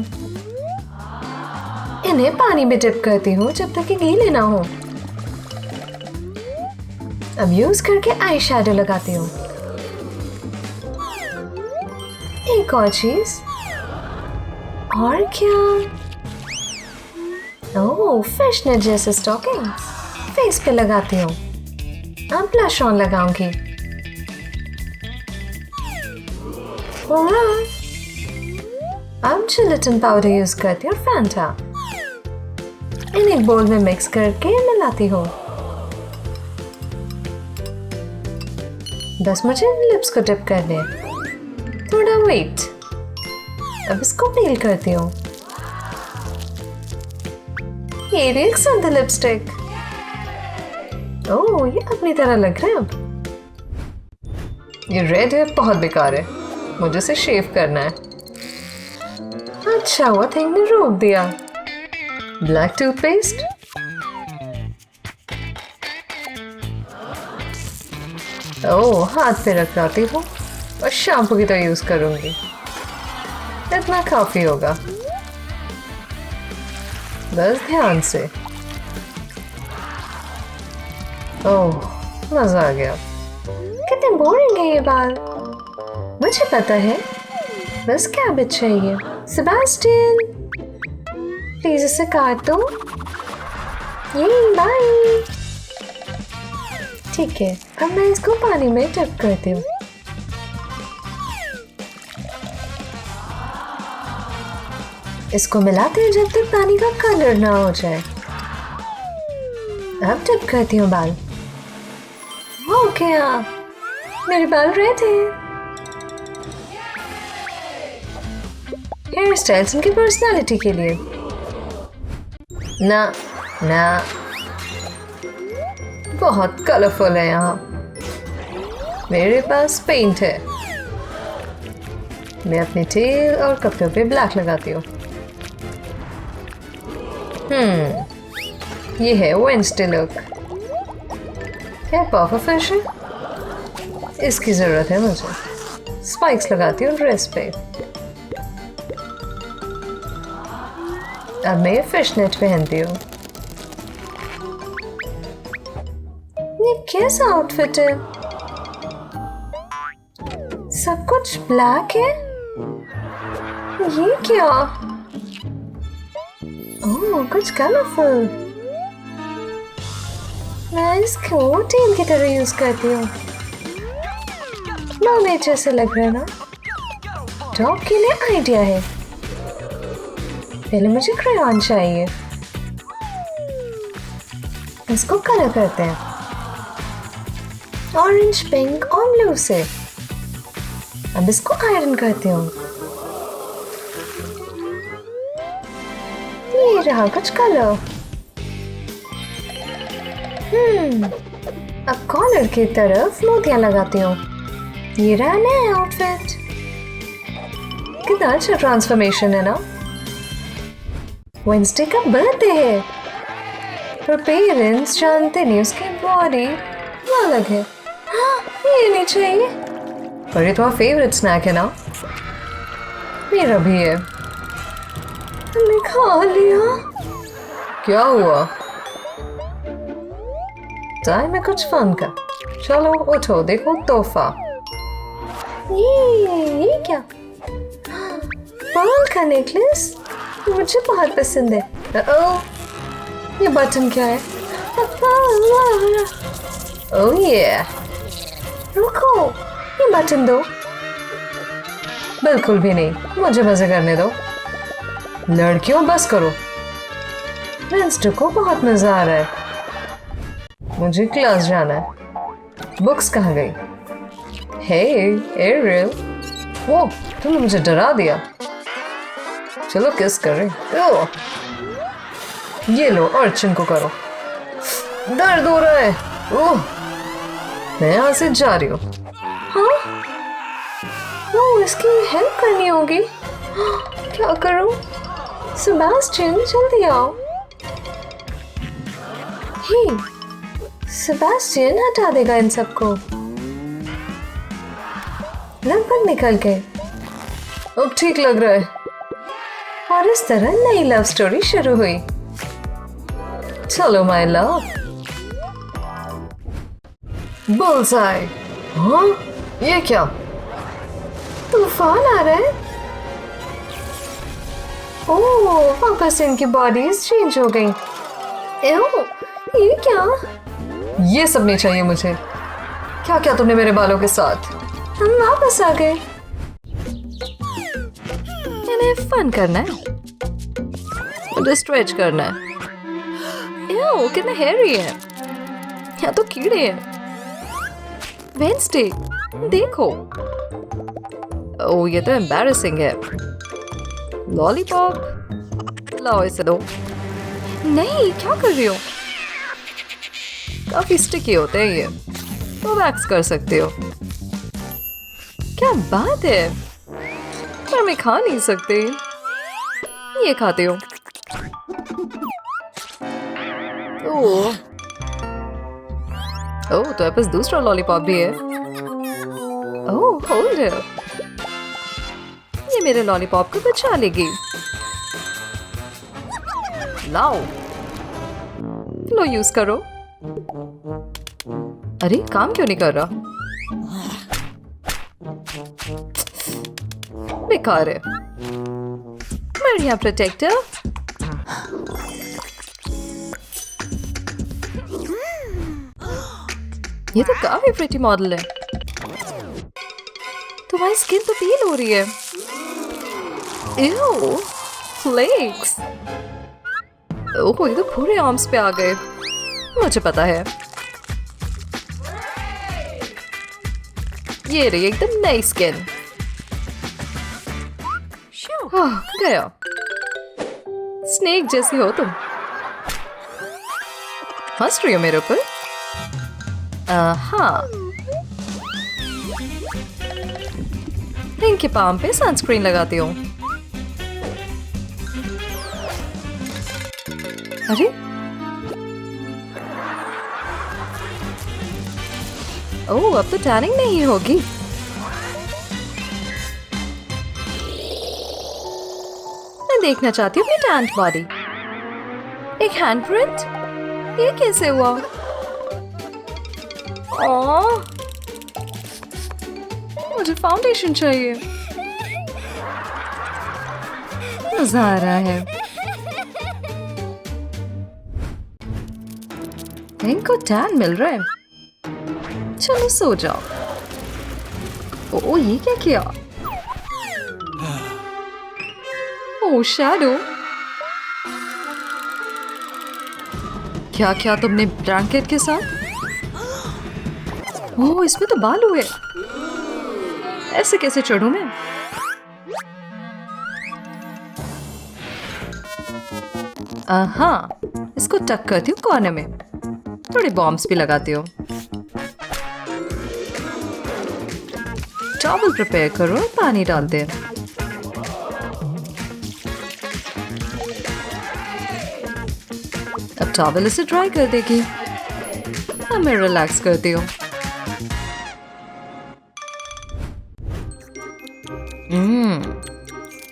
इन्हें पानी में डिप करती हूँ जब तक ये गीले ना हो। अब यूज करके आई शैडो लगाती हूँ। एक और चीज। और क्या? ओह, फिशनेट जैसे स्टॉकिंग्स फेस पे लगाती हूँ। अब ब्लश ऑन लगाऊंगी। अब जिलेटिन पाउडर यूज करती हूँ, फैंटा। इन एक बोल में मिक्स करके मिलाती हूँ। बस मुझे लिप्स को डिप करने हैं। थोड़ा वेट। अब इसको पील करती हूँ। ये एक सुंदर लिपस्टिक। ओह, ये अपनी तरह लग रहा है अब। ये रेड है, बहुत बेकार है। मुझे इसे शेव करना है। अच्छा हुआ थिंग ने रोक दिया। Black toothpaste. ओह, हाथ पे रख लाती हूँ और शैम्पू की तरह यूज करूंगी। इतना काफी होगा। बस ध्यान से। ओह, मजा आ गया। कितने बोरिंग है ये बाल। मुझे पता है, बस कैबेज चाहिए। सेबास्टियन, प्लीज इसे काट दो। ये बाय। ठीक है, अब मैं इसको पानी में डिप करती हूँ। इसको मिलाते हैं जब तक पानी का कलर ना हो जाए। अब डिप करती हूँ बाल। हो गया, मेरे बाल रेड हैं। हेयर स्टाइल्स उनकी पर्सनालिटी के लिए। ना ना, बहुत कलरफुल है यहाँ। मेरे पास पेंट है। मैं अपने टेल और कपड़ों पे ब्लैक लगाती हूँ। ये है वेडनेसडे लुक। क्या पफर फिश है? इसकी जरूरत है मुझे। स्पाइक्स लगाती हूँ ड्रेस पे। अब मैं फिश नेट पहनती हूँ। ये कैसा आउटफिट है? सब कुछ ब्लैक है। ये क्या? ओह, कुछ कलरफुल। मैं इसको टेल की तरह यूज करती हूँ। लो नेचर से लग रहा है ना? टॉप के लिए आइडिया है। पहले मुझे क्रेयॉन चाहिए। इसको कलर करते हैं ऑरेंज, पिंक और ब्लू से। अब इसको आयरन करती हूँ। ये रहा कुछ कलर। अब कॉलर की तरफ मोतियां लगाती हूँ। ये रहा नया आउटफिट। कितना अच्छा ट्रांसफॉर्मेशन है ना? वेडनेसडे का बर्थडे है, पर पेरेंट्स जानते नहीं उसकी बॉडी अलग है। ये नहीं चाहिए, पर ये तुम्हारा फेवरेट स्नैक है ना? मेरा भी है। तुमने खा लिया? क्या हुआ? टाइम है कुछ फन का। चलो उठो, देखो तोहफा। ये क्या? पर्ल का नेकलेस मुझे बहुत पसंद है। ये बटन क्या है? ओह ये, रुको, ये बटन दो। बिल्कुल भी नहीं, मुझे मजे करने दो। लड़कियों बस करो। वेडनेसडे को बहुत मजा आ रहा है। मुझे क्लास जाना है। बुक्स कहाँ गई? हे एरियल, वो तुमने मुझे डरा दिया। चलो किस करें। ओह, ये लो अर्चन को करो। दर्द हो रहा है। ओह, मैं यहाँ से जा रही हूँ। हाँ, ओह, इसकी हेल्प करनी होगी। क्या करूँ? सेबास्टियन जल्दी आओ। हे, सेबास्टियन हटा देगा इन सबको। लगभग निकल गए। अब ठीक लग रहा है। और इस तरह नई लव स्टोरी शुरू हुई। चलो माय लव। बुल्सआई। हाँ, ये क्या? तूफान आ रहा है। ओह, वापस इनकी बॉडीज चेंज हो गई। एओ, ये क्या? ये सब नहीं चाहिए मुझे। क्या क्या तुमने मेरे बालों के साथ? हम वापस आ गए। इन्हें फन करना है, मुझे स्ट्रेच करना है। एओ, कितना हेयरी है। यहाँ तो कीड़े हैं। वेडनेसडे, देखो। ओह, ये तो एम्बैरेसिंग है। लॉलीपॉप, लाओ इसे दो। नहीं, क्या कर रही हो? काफी स्टिकी होते हैं ये, तो वैक्स कर सकते हो। क्या बात है, पर मैं खा नहीं सकती। ये खाते हो? ओह, ओह, तो पास दूसरा लॉलीपॉप भी है। ओह, होल्ड इट। ये मेरे लॉलीपॉप को बचा लेगी। लाओ, लो यूज करो। अरे काम क्यों नहीं कर रहा? बेकार है। बढ़िया प्रोटेक्टर। ये तो काफी प्रिटी मॉडल है। तुम्हारी स्किन तो पील हो रही है। Ew, flakes. ओह, ये तो पूरे आर्म्स पे आ गए। मुझे पता है। ये रही एकदम नई स्किन। ओह, गया। स्नेक जैसी हो तुम। हंस रही हो मेरे ऊपर? हाँ। इनके पाम पे सनस्क्रीन लगाती हूँ। अरे ओह, अब तो टैनिंग नहीं होगी। मैं देखना चाहती हूँ अपनी टैंट बॉडी। एक हैंडप्रिंट? ये कैसे हुआ? ओह, मुझे फाउंडेशन चाहिए। मजा आ रहा है। इनको टैन मिल रहा है। चलो सो जाओ। ओ, ये क्या किया? ओ शैडो, क्या क्या तुमने ब्लैंकेट के साथ? ओह, इसमें तो बाल हुए। ऐसे कैसे चढ़ूं मैं? हाँ, इसको टक करती हूँ कॉर्नर में। थोड़े बॉम्ब्स भी लगाती हूँ। टॉवल प्रिपेयर करो, पानी डाल दे। अब टॉवल इसे ड्राई कर देगी। अब मैं रिलैक्स करती हूँ।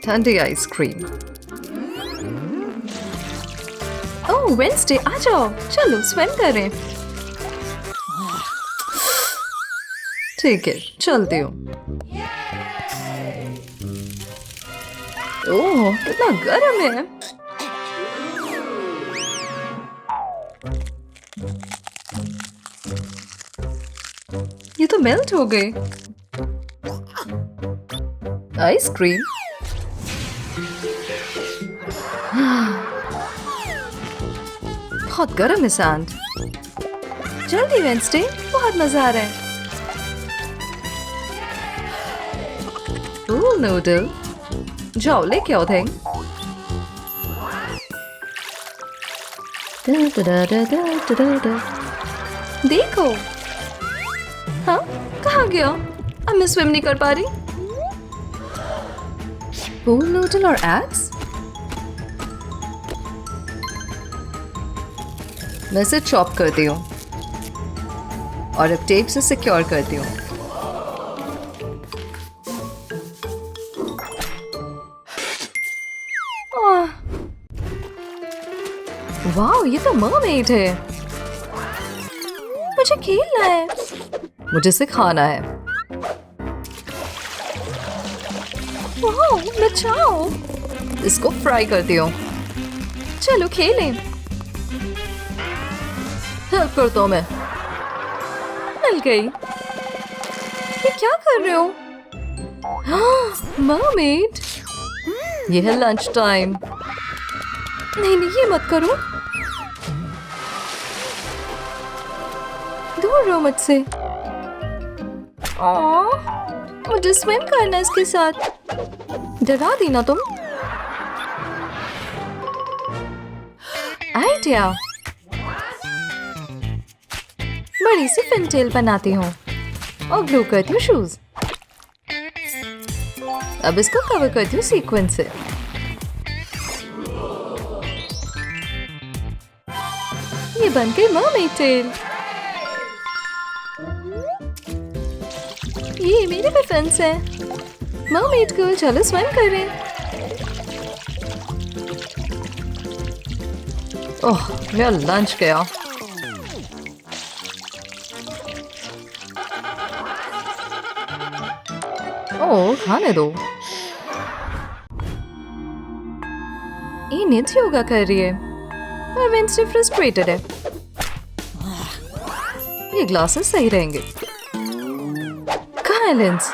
ठंडी आइसक्रीम। ओह, वेडनेसडे, आ जाओ, चलो स्विम करें। ठीक है, चलती हूँ। ओह, कितना गर्म है। ये तो मेल्ट हो गई। आइसक्रीम। बहुत गर्म है सैंड। जल्दी वेडनेसडे, बहुत मजा आ रहा है। ओह, नूडल, जाओ लेके आओ थिंग। देखो। हाँ, कहाँ गया? अब मैं स्विम नहीं कर पा रही। पूल नूडल और एग्स? मैं इसे चॉप करती हूँ और अब टेप से सिक्योर करती हूँ। वाह, ये तो मरमेड है। मुझे खेलना है। मुझे सिखाना है। वाह, बचाओ। इसको फ्राई करती हूँ। चलो खेलें। हेल्प करता हूँ मैं। मिल गई। ये क्या कर रहे हो? मरमेड। ये है लंच टाइम। नहीं नहीं, ये मत करो। दूर रहो मुझसे। मुझे स्विम करना है इसके साथ। डरा दी ना तुम। आइडिया। बड़ी सी फिनटेल बनाती हूँ और ग्लू करती हूँ शूज। अब इसको कवर करती हूँ सीक्वेंस से। ये बन गई मरमेड टेल। ये मेरे पे फेंस है। मरमेड गर्ल, चलो स्विम करें। ओह, मेरा लंच गया। ओह, खाने दो। ये नित्य योगा कर रही है और वेडनेसडे फ्रस्ट्रेटेड है। ये ग्लासेस सही रहेंगे। कहाँ है लेंस?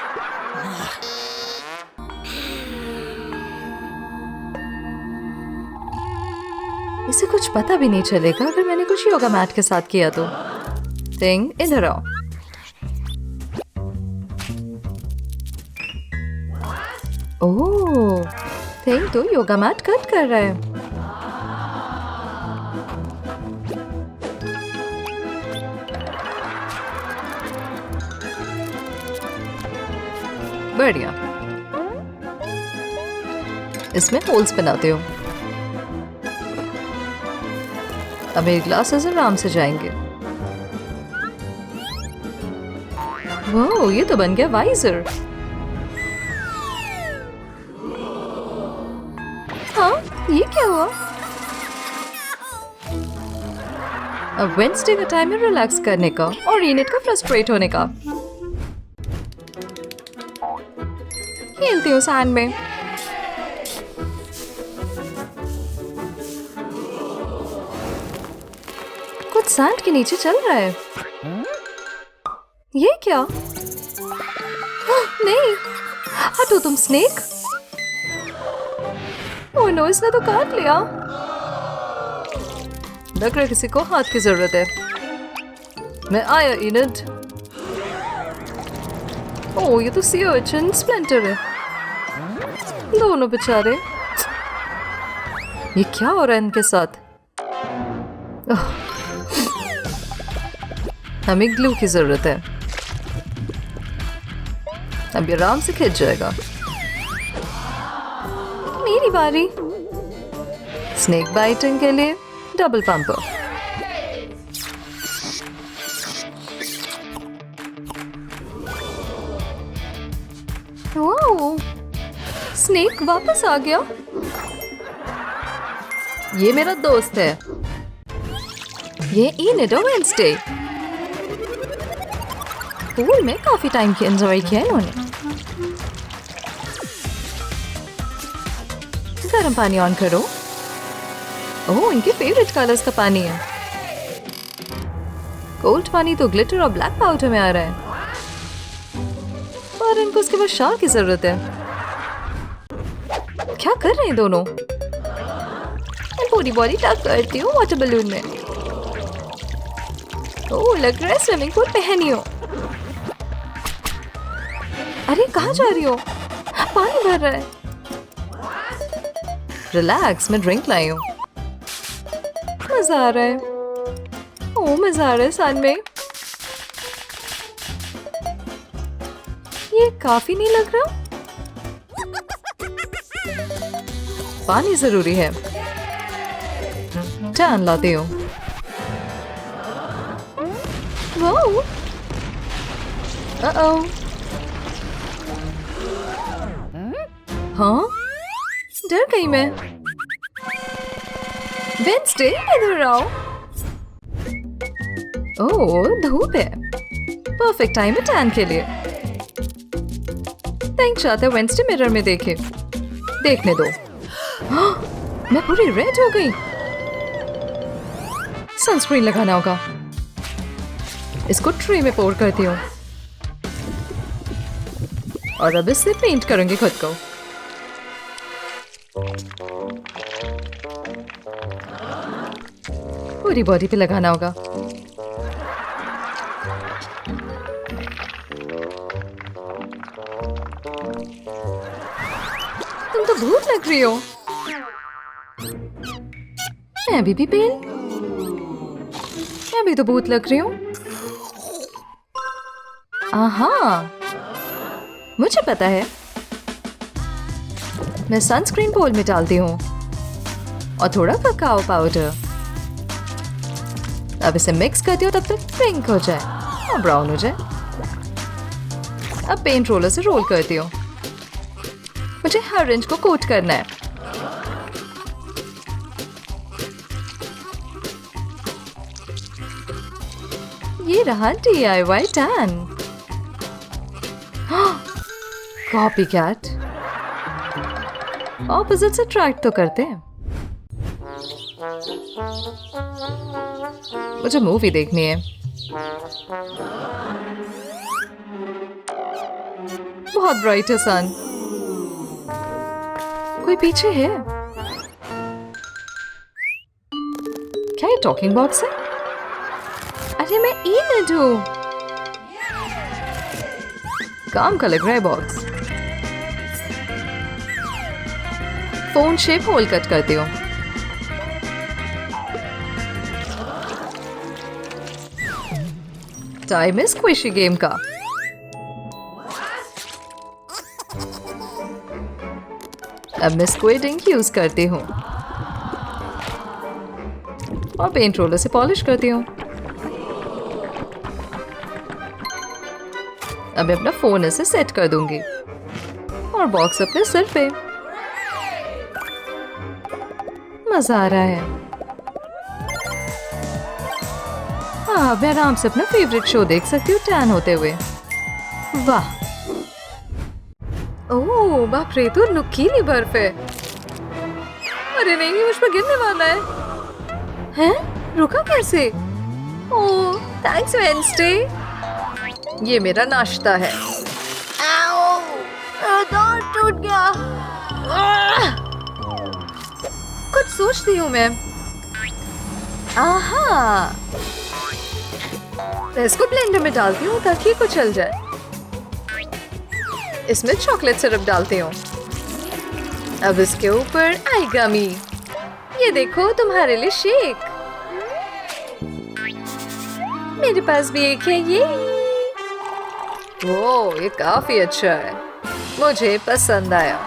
इसे कुछ पता भी नहीं चलेगा अगर मैंने कुछ योगा मैट के साथ किया तो। थिंग, इधर आओ। ओह, थिंक तो योगा मैट कट कर रहा है। बढ़िया, इसमें होल्स बनाते हो। अब मेरे ग्लासेस आराम से जाएंगे। वाह, ये तो बन गया वाइजर। हाँ, ये क्या हुआ? अब वेडनेसडे का टाइम है रिलैक्स करने का और रीनेट का फ्रस्ट्रेट होने का। खेलती हूँ सैंड में। कुछ सैंड के नीचे चल रहा है। ये क्या? नहीं, हटो तुम स्नेक। ओह नो, इसने तो काट लिया। लग रहा है किसी को हाथ की जरूरत है। मैं आया इनड। ओह, ये तो सी अर्चिन स्प्लिंटर है। दोनों बेचारे। ये क्या हो रहा है इनके साथ? हमें ग्लू की जरूरत है। अब ये आराम से खिंच जाएगा। मेरी बारी। स्नेक बाइटिंग के लिए डबल पंपर। वाओ, स्नेक वापस आ गया। ये मेरा दोस्त है। ये इनड और वेडनेसडे। पूल में काफी टाइम की एंजॉय किया इन्होंने। गर्म पानी ऑन करो। ओह, इनके फेवरेट कलर्स का पानी है। कोल्ड पानी तो ग्लिटर और ब्लैक पाउडर में आ रहा है, पर इनको उसके बाद शाल की जरूरत है। क्या कर रहे हैं दोनों? मैं पूरी बॉडी टक करती हूँ वाटर बलून में। ओह, लग रहा है स्विमिंग पूल पहनी हो। अरे कहाँ जा रही हो? पानी भर रहा है। रिलैक्स, मैं ड्रिंक लाई हूँ। मजा आ रहा है। ओह, मजा आ रहा है सन में। ये काफी नहीं लग रहा। पानी जरूरी है। टैन लाती हूँ। Wow, uh-oh। हाँ, डर गई मैं। वेडनेसडे, इधर आओ। ओह, धूप है। परफेक्ट टाइम है टैन के लिए। थिंक चाहता है वेडनेसडे मिरर में देखे। देखने दो। हाँ, मैं पूरी रेड हो गई। सनस्क्रीन लगाना होगा। इसको ट्रे में पोर करती हूँ और अब इससे पेंट करूंगी खुद को। पूरी बॉडी पे लगाना होगा। तुम तो भूत लग रही हो। मैं अभी भी पेन। मैं भी तो भूत लग रही हूँ। आहा, मुझे पता है। मैं सनस्क्रीन बोल में डालती हूँ और थोड़ा ककाओ पाउडर। अब इसे मिक्स करती हूँ तब तक पिंक हो जाए और ब्राउन हो जाए। अब पेंट रोलर से रोल करती हूँ। मुझे हर इंच को कोट करना है। ये रहा DIY tan. Copy cat. Opposite से अट्रैक्ट तो करते हैं। मुझे मूवी देखनी है। बहुत ब्राइट है सन। कोई पीछे है? क्या ये टॉकिंग बॉक्स है? अरे मैं इनड हूँ। काम का लग रहा है box. Cone shape hole cut करती हूँ। टाइम है स्क्विशी गेम का। अब मैं स्क्विड इंक यूज करती हूँ और पेंट रोलर से पॉलिश करती हूँ। अब मैं अपना फोन इसे सेट कर दूंगी और बॉक्स अपने सिर पे। मजा आ रहा है। हाँ, मैं आराम से अपना फेवरेट शो देख सकती हूँ टैन होते हुए। वाह, ओह बाप रे, तो नुकीली बर्फ है। अरे नहीं, मुझ पर गिरने वाला है। हैं? रुका कैसे? ओह थैंक्स वेडनेसडे। ये मेरा नाश्ता है। आओ, दांत टूट गया। कुछ सोचती हूँ मैं। आहा, मैं इसको ब्लेंडर में डालती हूँ ताकि ये कुचल जाए। इसमें चॉकलेट सिरप डालती हूँ। अब इसके ऊपर आइगामी। ये देखो तुम्हारे लिए शेक। मेरे पास भी एक है ये। ओह, ये काफी अच्छा है, मुझे पसंद आया।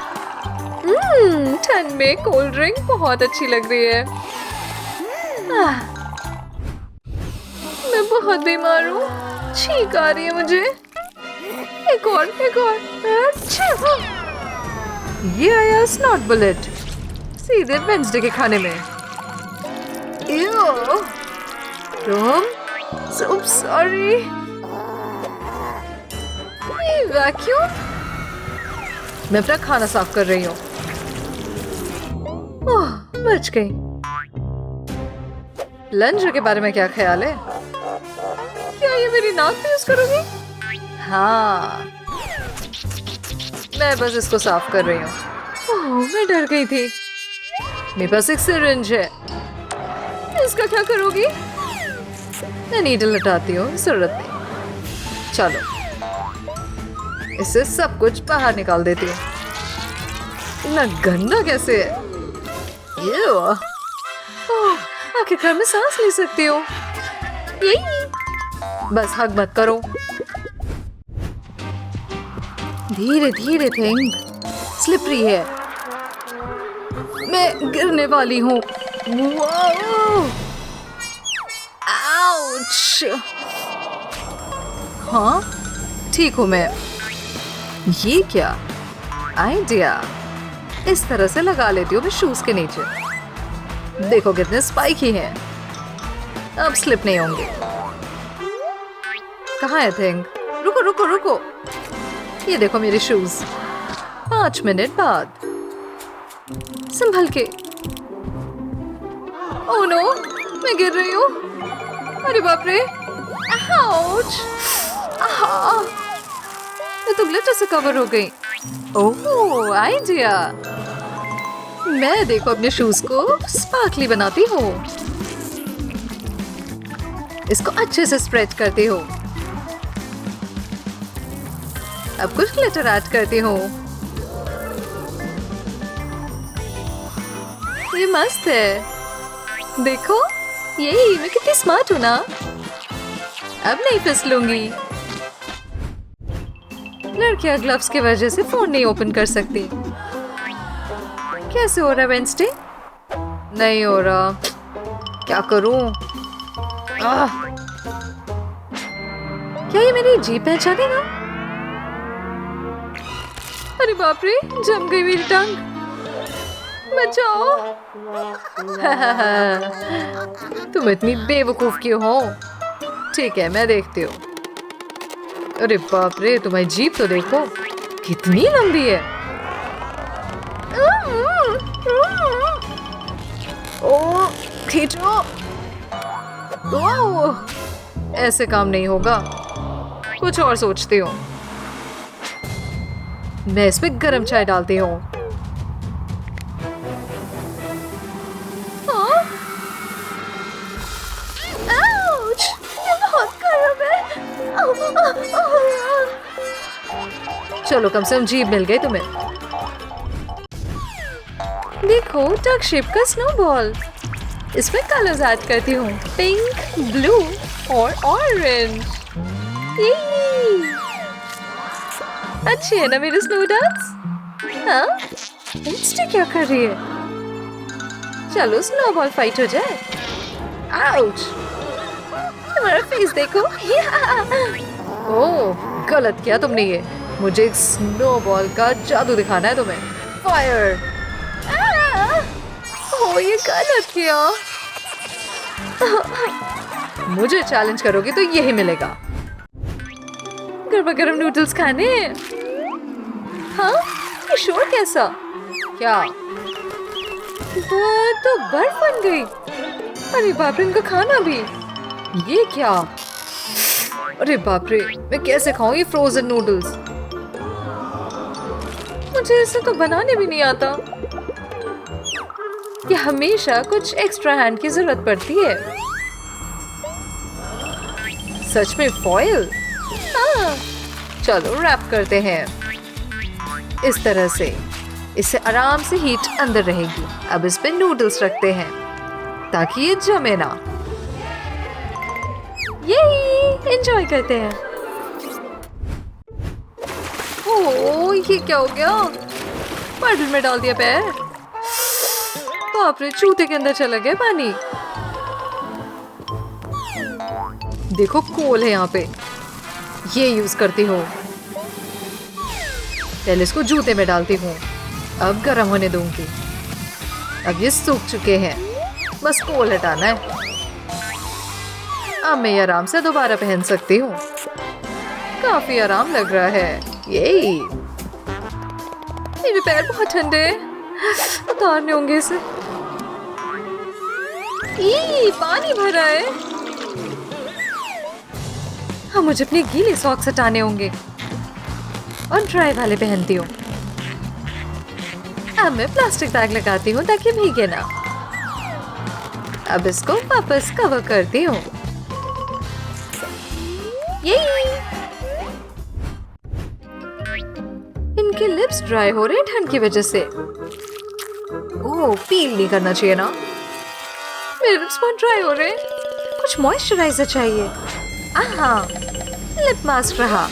ठंड में कोल्ड ड्रिंक बहुत अच्छी लग रही है। मैं बहुत बीमार हूँ, छींक आ रही है मुझे। एक और। अच्छा, ये आया स्नॉट बुलेट सीधे वेडनेसडे के खाने में। तुम सॉरी। ये वैक्यूम। मैं अपना खाना साफ कर रही हूँ। ओह, बच गई। लंच के बारे में क्या ख्याल है? क्या ये मेरी नाक पे यूज करोगी? हाँ, मैं बस इसको साफ कर रही हूँ। ओह, मैं डर गई थी। मेरे पास एक सिरिंज है, इसका क्या करोगी? मैं नीडल हटाती हूँ, जरूरत नहीं। चलो, इससे सब कुछ बाहर निकाल देती हूँ। इतना गंदा कैसे है? आखिरकार मैं सांस ले सकती हूँ। यही, बस हग मत करो। धीरे धीरे थिंग, स्लिपरी है। मैं गिरने वाली हूँ। आउच। हाँ, ठीक हूँ मैं। ये क्या आइडिया? इस तरह से लगा लेती हूँ मैं शूज के नीचे। देखो कितने स्पाइकी हैं, अब स्लिप नहीं होंगे। कहाँ है थिंग? रुको रुको रुको, ये देखो मेरे शूज। 5 मिनट बाद। संभल के। ओह नो, मैं गिर रही हूँ। अरे बाप रे, आउच। मैं तो ग्लिटर से कवर हो गई। ओह, आइडिया। मैं देखो अपने शूज को स्पार्कली बनाती हूँ। इसको अच्छे से स्प्रेड करती हूँ। अब कुछ ग्लिटर ऐड करती हूँ। ये मस्त है। देखो, यही मैं कितनी स्मार्ट हूँ ना। अब नहीं फिसलूंगी। लड़कियां ग्लव्स की वजह से फोन नहीं ओपन कर सकती। कैसे हो रहा है वेडनेसडे? नहीं हो रहा, क्या करूं? क्या ये मेरी जीभ पहचानेगा? अरे बाप रे, जम गई मेरी टांग। बचाओ। तुम इतनी बेवकूफ क्यों हो? ठीक है, मैं देखती हूँ। अरे बाप रे, तुम्हारी जीभ तो देखो, कितनी लंबी है। ओह, खींचो। ओह, ऐसे काम नहीं होगा, कुछ और सोचती हूँ। मैं इसमें गरम चाय डालती हूँ। आउच, ये बहुत गर्म है। चलो, कम से कम जीभ मिल गई तुम्हें। देखो डक शेप का स्नोबॉल। इसमें कलर्स ऐड करती हूँ, पिंक, ब्लू और ऑरेंज। अच्छी है ना मेरे स्नो डक्स? हाँ? वेंसडे क्या कर रही है? चलो स्नोबॉल फाइट हो जाए। आउच! तुम्हारा फेस देखो। ओह, गलत किया तुमने ये। मुझे एक स्नोबॉल का जादू दिखाना है तुम्हें। फायर! ओह, ये गलत किया। मुझे चैलेंज करोगे तो यही मिलेगा। गर्मा गर्म नूडल्स खाने। हाँ? ये शोर कैसा? क्या? वो तो बर्फ बन गई। अरे बाप रे, इनको खाना भी। ये क्या? अरे बाप रे, मैं कैसे खाऊं ये फ्रोजन नूडल्स? मुझे इसे तो बनाने भी नहीं आता। ये हमेशा कुछ एक्स्ट्रा हैंड की जरूरत पड़ती है। सच में फॉयल? हाँ, चलो रैप करते हैं इस तरह से। इससे आराम से हीट अंदर रहेगी। अब इस पे नूडल्स रखते हैं ताकि ये जमे ना। यही एंजॉय करते हैं। ओह, ये क्या हो गया? पार्डल में डाल दिया पैर। बाप रे, जूते के अंदर चला गया पानी। देखो कोल है यहाँ पे, ये यूज करती हूँ। पहले इसको जूते में डालती हूँ, अब गर्म होने दूंगी। अब ये सूख चुके हैं, बस कोल हटाना है। अब मैं ये आराम से दोबारा पहन सकती हूँ। काफी आराम लग रहा है। यही, मेरे पैर बहुत ठंडे हैं, उतारने होंगे इसे। पानी भरा है। हाँ, मुझे अपने गीले सॉक्स हटाने होंगे और ड्राई वाले पहनती हूँ। अब मैं प्लास्टिक बैग लगाती हूँ ताकि भीगे ना। अब इसको वापस कवर करती हूँ। यही, इनके लिप्स ड्राई हो रहे हैं ठंड की वजह से। ओह, पील नहीं करना चाहिए ना। मेरे लिप्स बहुत ड्राई हो रहे हैं, कुछ मॉइस्चराइजर चाहिए। आहा, लिप मास्क रहा।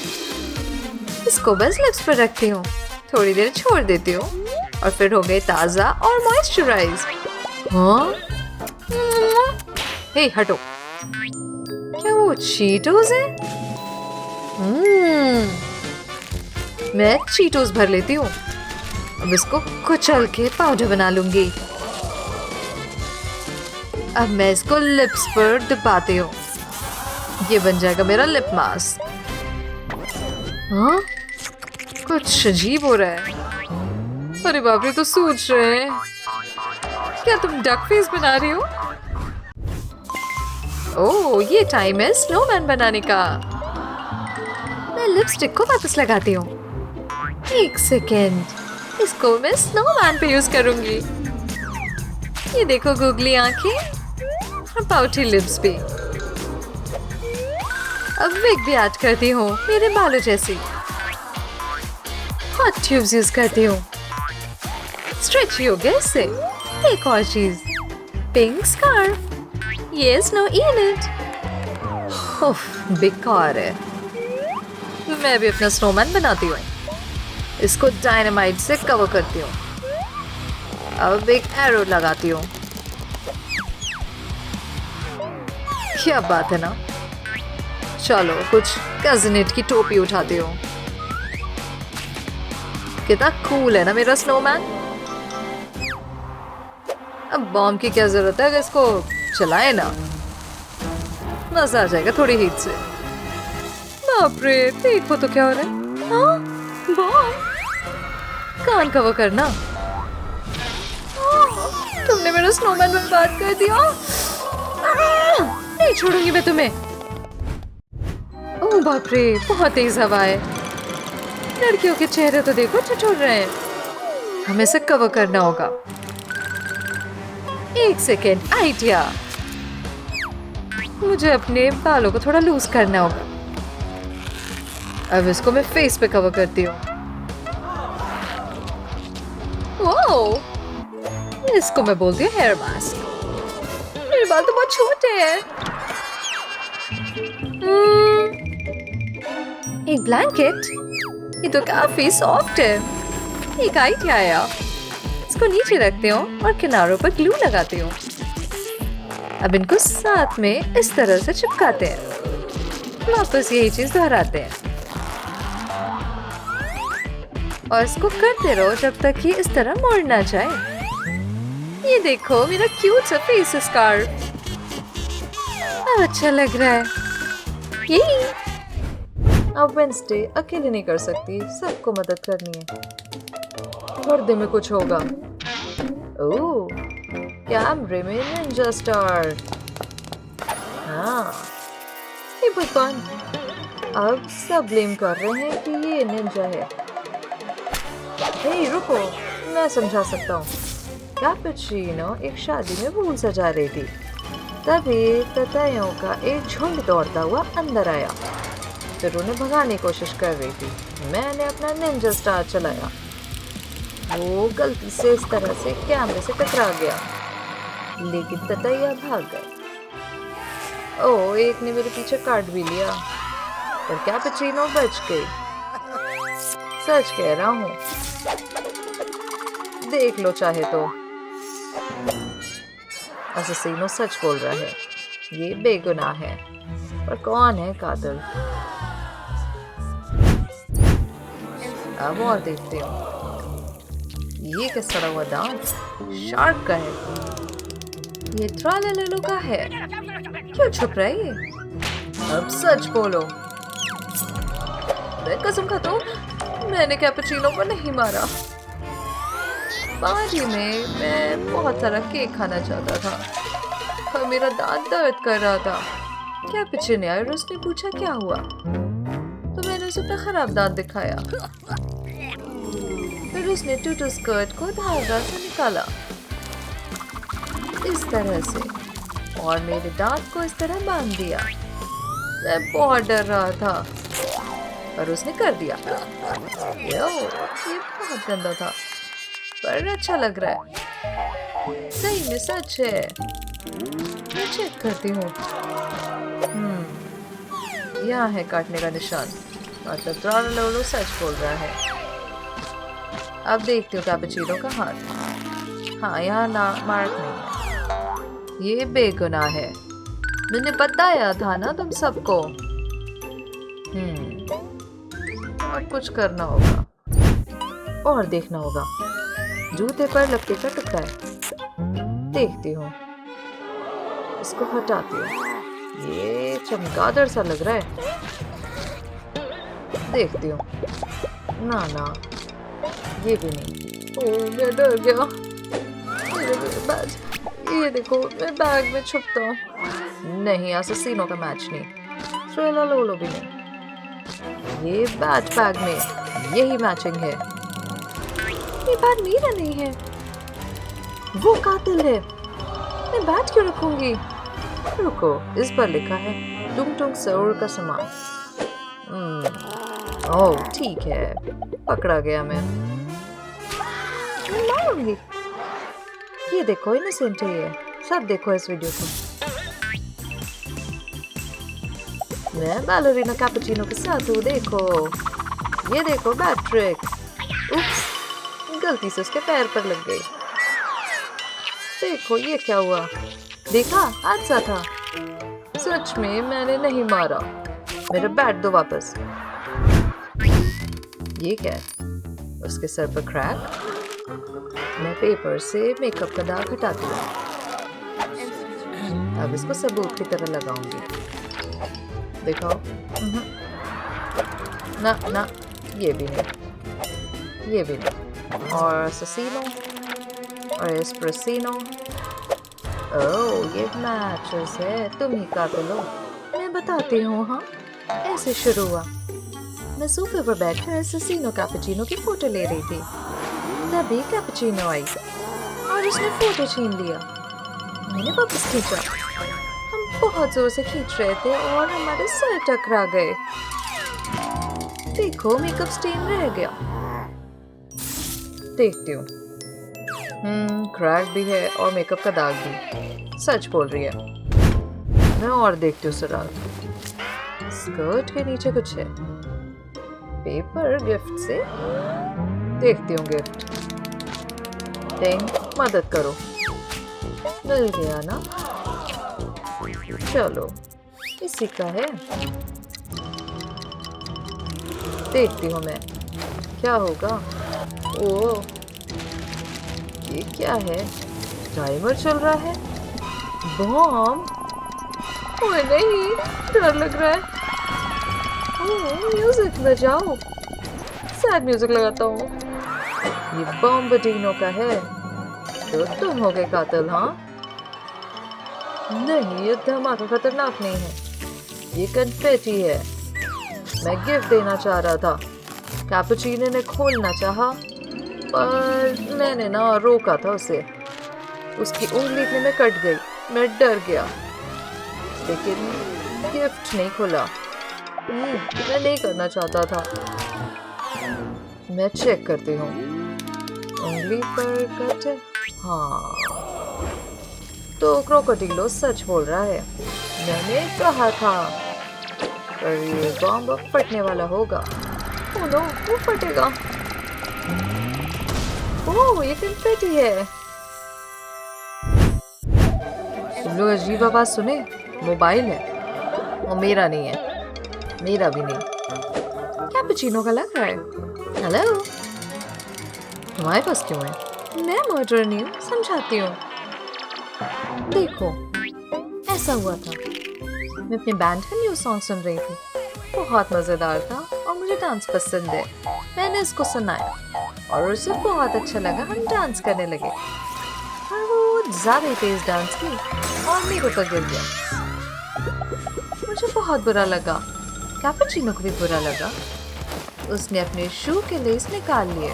इसको बस लिप्स पर रखती हूँ, थोड़ी देर छोड़ देती हूँ और फिर हो गए ताजा और मॉइस्चराइज। हाँ? हे हटो, क्या वो चीटोस है? मैं चीटोस भर लेती हूँ। अब इसको कुचल के पाउडर बना लूंगी। अब मैं इसको लिप्स पर दबाती हूँ। ये बन जाएगा मेरा लिप मास्क। हाँ? कुछ अजीब हो रहा है। अरे बाप रे, तो सूझ रहे हैं। क्या तुम डक फेस बना रही हो? ओह, ये टाइम है स्नोमैन बनाने का। मैं लिपस्टिक को वापस लगाती हूँ। एक सेकेंड, इसको मैं स्नोमैन पे यूज करूंगी। ये देखो, गुगली आंखें और पाउटी लिप्स भी। अब विग भी ऐड करती हूँ, मेरे बालों जैसी। हॉट ट्यूब्स यूज करती हूँ, स्ट्रेची हो गया इससे। एक और चीज, pink scarf. Yes, no in it. उफ, बेकार है। मैं भी अपना स्नोमैन बनाती हूँ। इसको डायनामाइट से कवर करती हूँ। अब एक एरो लगाती हूँ। क्या बात है ना। चलो, कुछ कजिनेट की टोपी उठाती हूँ। कितना कूल है ना मेरा स्नोमैन। अब बॉम्ब की क्या जरूरत है, अगर इसको चलाए ना, मजा आ जाएगा थोड़ी हीट से। बाप रे, देखो तो क्या हो रहा है। हाँ, बॉम्ब। कान कवर करना। तुमने मेरा स्नोमैन बर्बाद कर दिया। नहीं छोड़ूंगी मैं तुम्हें। ओह बाप रे, बहुत तेज हवा है। लड़कियों के चेहरे तो देखो ठिठुर रहे हैं। हमें इसे कवर करना होगा। एक सेकेंड, आइडिया। मुझे अपने बालों को थोड़ा लूज करना होगा। अब इसको मैं फेस पे कवर करती हूँ। ओह, इसको मैं बोलती हूँ हेयर मास्क। मेरे बाल तो बहुत छोटे हैं। एक ब्लैंकेट, ये तो काफी सॉफ्ट है। एक आइडिया आया, इसको नीचे रखती हूँ और किनारों पर ग्लू लगाती हूँ। अब इनको साथ में इस तरह से चिपकाते हैं, वापस यही चीज दोहराते हैं और इसको करते रहो जब तक ये इस तरह मुड़ ना जाए। ये देखो मेरा क्यूट सा फेस स्कार्फ, अब अच्छा लग रहा है। यही अब वेंसडे अकेले नहीं कर सकती, सबको मदद करनी है। पर्दे में कुछ होगा। ओह, कैमरे में निंजा स्टार। हाँ, ये भगवान, अब सब ब्लेम कर रहे हैं कि ये निंजा है। हे रुको, मैं समझा सकता हूँ। कैपुचिनो एक शादी में फूल सजा रही थी, तभी ततैयों का एक झुंड दौड़ता हुआ अंदर आया। फिर उन्हें भगाने की कोशिश कर रही थी। मैंने अपना निंजा स्टार चलाया, वो गलती से इस तरह से कैमरे से टकरा गया, लेकिन ततैया भाग गए। ओह, एक ने मेरे पीछे काट भी लिया, पर कैपुचिनो बच गई। सच कह रहा हूँ, देख लो चाहे तो। असैसिनो सच बोल रहा है, ये बेगुनाह है, पर कौन है कातिल? अब और देखते हो। ये किस सड़ा हुआ दांत शार्क का है। ये ट्रालेलो का है। क्यों छुप रहा है ये? अब सच बोलो। मैं कसम खाता हूँ, मैंने कैपुचिनो को नहीं मारा। पार्टी में मैं बहुत सारा केक खाना चाहता था और मेरा दांत दर्द कर रहा था। कैपुचिनो आया और उसने पूछा क्या हुआ, तो मैंने उसे अपना खराब दांत दिखाया। फिर उसने टूटू स्कर्ट को धागा से निकाला इस तरह से और मेरे दांत को इस तरह बांध दिया। मैं बहुत डर रहा था, पर उसने कर दिया। ये बहुत गंदा था, पर अच्छा लग रहा है। सही में सच है। मैं चेक करती हूँ। यहाँ है काटने का निशान, मतलब ट्रालेलो सच बोल रहा है। अब देखती हूँ कैपुचिनो का हाथ। हाँ, यहाँ ना मार्क नहीं है। ये बेगुनाह है, मैंने बताया था ना तुम सबको। और कुछ करना होगा और देखना होगा। जूते पर लकड़ी का टुकड़ा है, देखती हूँ, इसको हटाती हूँ। ये चमगादड़ सा लग रहा है, देखती हूँ। ना, ये भी नहीं। ओह, मैं डर गया। बैग, ये देखो, मैं बैग में छुपता हूँ। नहीं, असैसिनो का मैच नहीं। ट्रालेलो भी नहीं। ये बैग में यही मैचिंग है। ये बैग मेरा नहीं है, वो कातिल है। मैं बैग क्यों रखूंगी? रुको, इस पर लिखा है टुंग टुंग सौर का सामान। ओह ठीक है, पकड़ा गया मैं मारूंगी। ये देखो, इनोसेंट है ये। सब देखो इस वीडियो को। मैं बैलरीना कैपुचिनो के साथ हूँ, देखो। ये देखो बैट्रिक। उप्स, गलती से उसके पैर पर लग गई। देखो ये क्या हुआ, देखा, हादसा था। सच में मैंने नहीं मारा। मेरा बैट दो वापस। ये क्या है? उसके सर पर क्रैक। मैं पेपर से मेकअप का दाग हटाती हूँ। अब इसको सबूत की तरह लगाऊंगी। दिखाओ। ना, ये भी नहीं, ये भी नहीं। और असैसिनो और एस्प्रेसिनो। ओह, ये मैचेस है, तुम ही कातिल हो। मैं बताती हूँ। हाँ, ऐसे शुरू हुआ। मैं सोफे पर बैठकर असैसिनो कैपुचिनो की फोटो ले रही थी, तभी कैपुचिनो आई और उसने फोटो छीन लिया। मैंने वापस खींचा। हम बहुत जोर से खींच रहे थे और हमारे सर टकरा गए। देखो, मेकअप स्टेन रह गया। देखती हूँ। क्रैक भी है और मेकअप का दाग भी। सच बोल रही है। मैं और देखती हूँ सुराग। स्कर्ट के नीचे कुछ है। पेपर गिफ्ट से देखती हूँ गिफ्ट। टेंग मदद करो। मिल गया ना? चलो इसी का है। देखती हूँ मैं क्या होगा। ओ ये क्या है? टाइमर चल रहा है। बॉम्ब? ओए नहीं, डर लग रहा है। म्यूजिक बजाओ। सैड म्यूजिक लगाता हूँ। ये बॉम्बर्डिनो का है। तो तुम हो गए कातिल, हाँ? नहीं, ये धमाका खतरनाक नहीं है। ये कन्फेटी है। मैं गिफ्ट देना चाह रहा था। कैपुचिनो ने खोलना चाहा, पर मैंने ना रोका था उसे। उसकी उंगली इतने में कट गई। मैं डर गया, लेकिन गिफ्ट नहीं खोला। मैं नहीं करना चाहता था। मैं चेक करती हूँ। उंगली पर कट है। हाँ, तो क्रोकोडिलो सच बोल रहा है। मैंने कहा था। पर ये बॉम्ब अब फटने वाला होगा। ओह नो, वो फटेगा। ओह, ये कन्फेटी है। तुम लोग अजीब आवाज सुने? मोबाइल है और मेरा नहीं है। मेरा भी नहीं। कैपुचिनो का लग रहा है। हेलो, तुम्हारे पास क्यों है? मैं मर्डर नहीं हूँ, समझाती हूँ। देखो, ऐसा हुआ था। मैं अपने बैंड का न्यू सॉन्ग सुन रही थी। बहुत मजेदार था और मुझे डांस पसंद है। मैंने इसको सुनाया और उसे बहुत अच्छा लगा। हम डांस करने लगे और वो ज्यादा तेज डांस की और मेरे ऊपर गिर गया। मुझे बहुत बुरा लगा। कैपुचिनो को भी बुरा लगा। उसने अपने शू के लेस निकाल लिए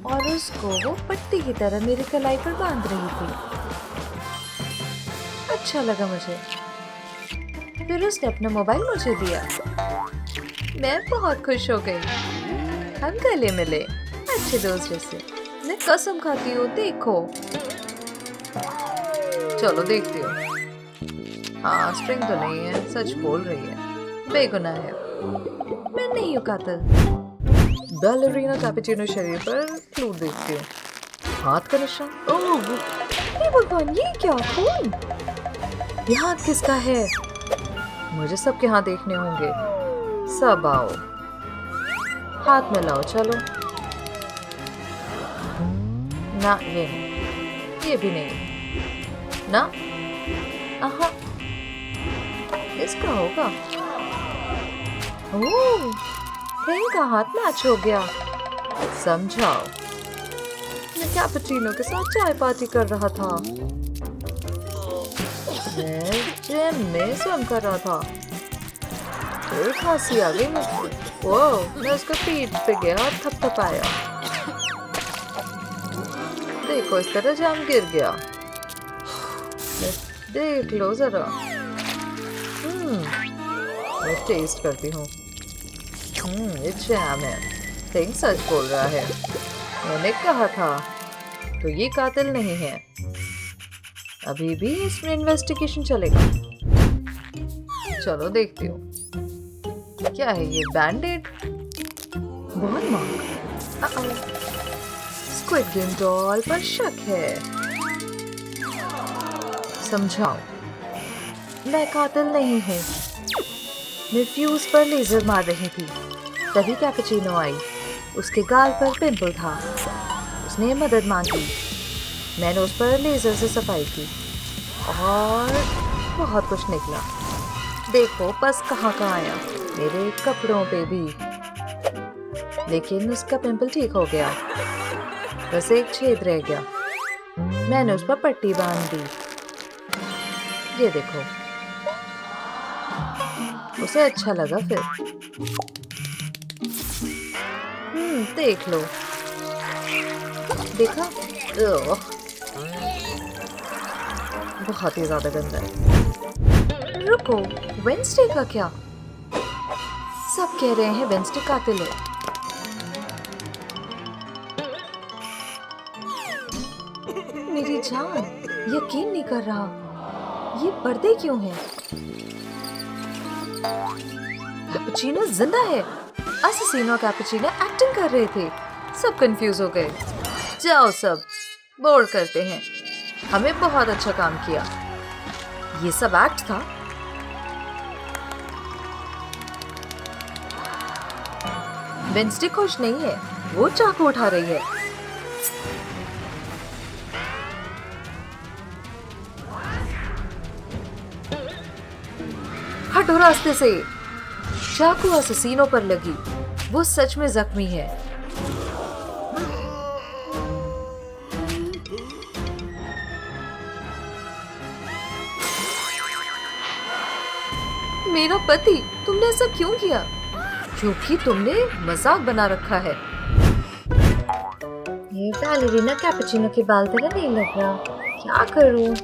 और उसको वो पट्टी की तरह मेरी कलाई पर बांध रही थी। अच्छा लगा मुझे। फिर उसने अपना मोबाइल मुझे दिया। मैं बहुत खुश हो गई। हम गले मिले अच्छे दोस्त जैसे। मैं कसम खाती हूँ, देखो। चलो देखती हूँ। हाँ, स्ट्रिंग तो नहीं है। सच बोल रही है। बेगुनाह है। मैं नहीं हूँ कातिल। बैलरीना कैपुचिनो शरीर पर क्लू देखती हूँ। हाथ का निशान। ओह भगवान, ये क्या खून? ये हाथ किसका है? मुझे सबके हाथ देखने होंगे। सब आओ, हाथ मिलाओ। चलो। ना, ये नहीं, ये भी नहीं ना। आहा, इसका होगा। ओह, रिंग का हाथ मैच हो गया। समझाओ। मैं कैपुचिनो के साथ चाय पार्टी कर रहा था। मैं जैम में स्वम कर रहा था। फिर खांसी आ गई मुझे। ओह, मैं उसका पीठ पे गया और थपथपाया। देखो, इस तरह जैम गिर गया। देख लो जरा। मैं टेस्ट करती हूँ। ये जैम है। थिंग सच बोल रहा है। मैंने कहा था। तो ये कातिल नहीं है। अभी भी इसमें इन्वेस्टिगेशन चलेगा। चलो देखती हूँ। क्या है ये? बैंडेड? बहुत महंगा। स्क्विड गेम डॉल पर शक है। समझाओ। मैं कातिल नहीं हूँ। मैं फ्यूज पर लेजर मार रही थी। तभी कैपुचिनो आई। उसके गाल पर पिंपल था। उसने मदद मांगी। मैंने उस पर लेजर से सफाई की और बहुत कुछ निकला। देखो, बस कहाँ आया। मेरे कपड़ों पे भी। लेकिन उसका पिंपल ठीक हो गया। बस एक छेद रह गया। मैंने उस पर पट्टी बांध दी। ये देखो। उसे अच्छा लगा फिर। देख लो। देखा? बहुत ही ज्यादा गंदा है। रुको, वेंसडे का क्या? सब कह रहे हैं वेंसडे कातिल है। जान, यकीन नहीं कर रहा, ये पर्दे क्यों हैं? कैपुचिनो जिंदा है। असेसिनो कैपुचिनो एक्टिंग कर रहे थे। सब कंफ्यूज हो गए। जाओ सब, बोर्ड करते हैं। हमें बहुत अच्छा काम किया। ये सब एक्ट था। वेंसडे खुश नहीं है, वो चाकू उठा रही है। हटो रास्ते से। चाकू असेसिनो पर लगी। वो सच में जख्मी है। मेरा पति, तुमने ऐसा क्यों किया? क्योंकि तुमने मजाक बना रखा है। ये बैलेरिना कैपुचिनो के बाल तरह नहीं लग रहा। क्या करूं?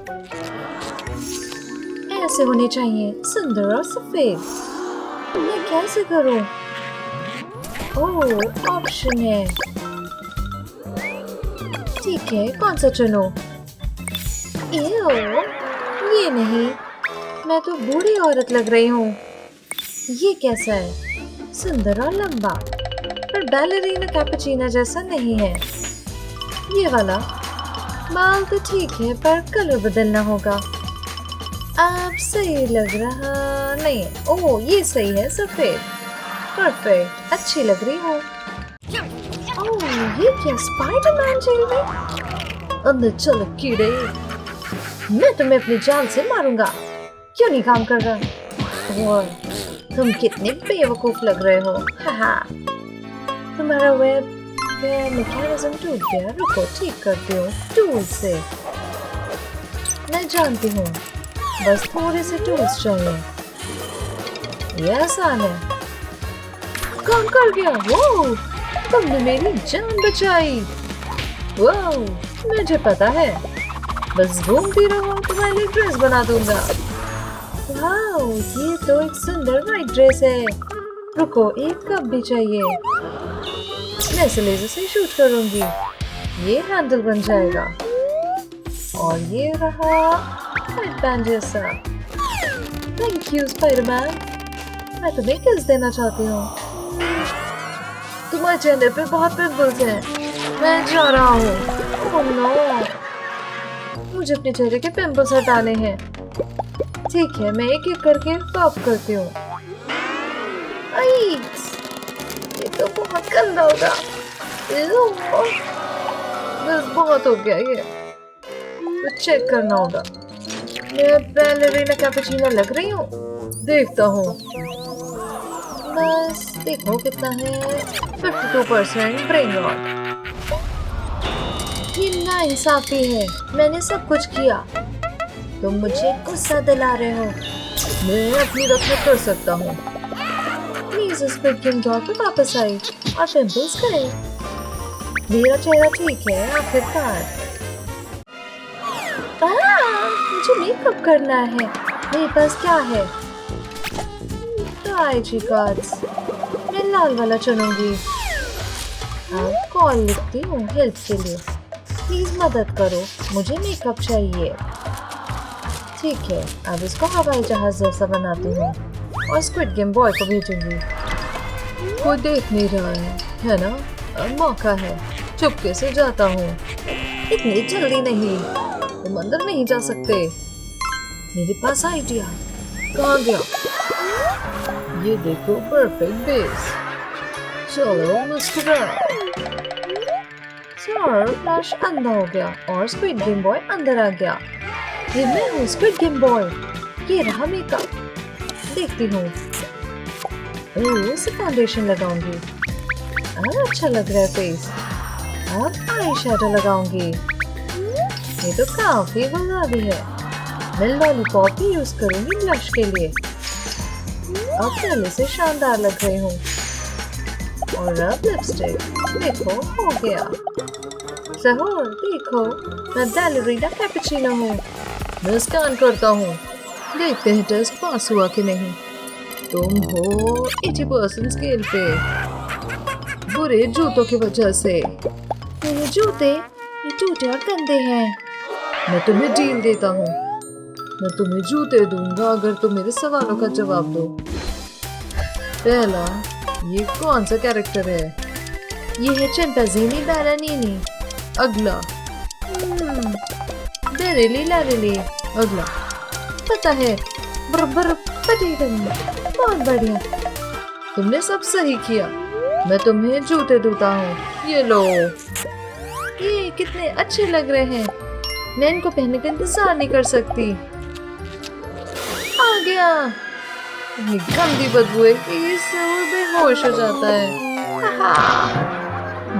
ऐसे होने चाहिए, सुंदर और सफेद। मैं कैसे करूं? ओह, ऑप्शन है। ठीक है, कौन सा चुनो? ये नहीं, मैं तो बूढ़ी औरत लग रही हूँ। ये कैसा है? सुंदर और लंबा, पर बैलेरिना कैपुचिनो जैसा नहीं है। ये वाला बाल तो ठीक है, पर कलर बदलना होगा। अब सही लग रहा नहीं। ओह, ये सही है, सफेद। परफेक्ट, अच्छी लग रही हो। ओह, ये क्या स्पाइडरमैन जेल में? अंदर चलो कीड़े, मैं तुम्हें अपनी जान से मारूंगा। क्यों नहीं काम कर रहा? और तुम कितने बेवकूफ लग रहे हो। हाहा, तुम्हारा वेब मैकेनिज्म टूट गया। रुको, ठीक करती हूँ टूल से। मैं जानती हूँ, बस थोड़े से टूल्स चाहिए। ये आसान है। काम कर गया। वो तुमने मेरी जान बचाई। वो मुझे पता है, बस घूमती रहो, तुम्हारे लिए ड्रेस बना दूंगा। वाओ, ये तो एक सुंदर वाइट ड्रेस है। रुको, एक कप भी चाहिए। मैं इसे लेजर से शूट करूंगी। ये हैंडल बन जाएगा। और ये रहा हेडबैंड जैसा। Thank you Spiderman. मैं तुम्हें किस देना चाहती हूँ। तुम्हारे चेहरे पे बहुत पिंपल्स हैं। मैं जा रहा हूँ। ओह नो, मुझे अपने चेहरे के पिंपल्स हटाने हैं। ठीक है, मैं एक एक करके पॉप करती हूँ। ये तो बहुत गंदा होगा। बस बहुत हो गया ये, तो चेक करना होगा। मैं बैलेरिना कैपुचिनो लग रही हूँ। देखता हूँ, बस देखो कितना है। 52% ब्रेन रॉट। ये नाइंसाफी है। मैंने सब कुछ किया, तुम मुझे गुस्सा दिला रहे हो। मैं अपनी रक्षा कर सकता हूँ। प्लीज उस स्क्विड गेम डॉग पे वापस आई और पिंपल्स करे। मेरा चेहरा ठीक है आखिरकार। मुझे मेकअप करना है। मेरे पास क्या है? IG cards. मैं लाल वाला चुनूंगी। अब कॉल लिखती हूँ हेल्प के लिए। प्लीज मदद करो, मुझे मेकअप चाहिए। ठीक है, अब इसको हवाई जहाज जैसा बनाती हूँ और स्क्विड गेम बॉय को भेजूंगी। कोई देख नहीं रहा है ना? अब मौका है। चुपके से जाता हूँ। इतनी जल्दी नहीं, तुम अंदर नहीं जा सकते। मेरे पास आइडिया। कहाँ गया? ये देखो, परफेक्ट बेस। चलो मुस्कुराओ। सर, फ्लैश अंधा हो गया और स्क्विड गेम बॉय अंदर आ गया। ये मैं हूँ स्क्विड गेम बॉय। ये रहा मेकअप। देखती हूँ। इसे फाउंडेशन लगाऊंगी। अच्छा लग रहा है फेस। अब आई शैडो लगाऊंगी। ये तो काफी गुलाबी है। मैं लॉलीपॉप भी यूज करूंगी ब्लश के लिए। अब पहले से शानदार लग रही हूँ। और अब लिपस्टिक। देखो, हो गया। सहूर, देखो, मैं बैलेरिना कैपुचिनो हूँ। मैं स्कैन करता हूँ। देखते हैं टेस्ट पास हुआ कि नहीं। तुम हो 80% स्केल पे। बुरे जूतों की वजह से। मेरे जूते ये टूटे और गंदे हैं। मैं तुम्हें डील देता हूँ। मैं तुम्हें जूते दूंगा अगर तुम मेरे सवालों का जवाब दो। पहला, ये कौन सा कैरेक्टर है? ये है चिंपांज़ीनी बैलानीनी। अगला, बेरेली लारेली। अगला, पता है, बरबर पटेगन। बहुत बढ़िया, तुमने सब सही किया। मैं तुम्हें जूते दूता हूँ, ये लो। ये कितने अच्छे लग रहे हैं, मैं इनको पहनने का इंतजार नहीं कर सकती। आ गया। ये गंदी बदबू है कि इससे वो बेहोश हो जाता है।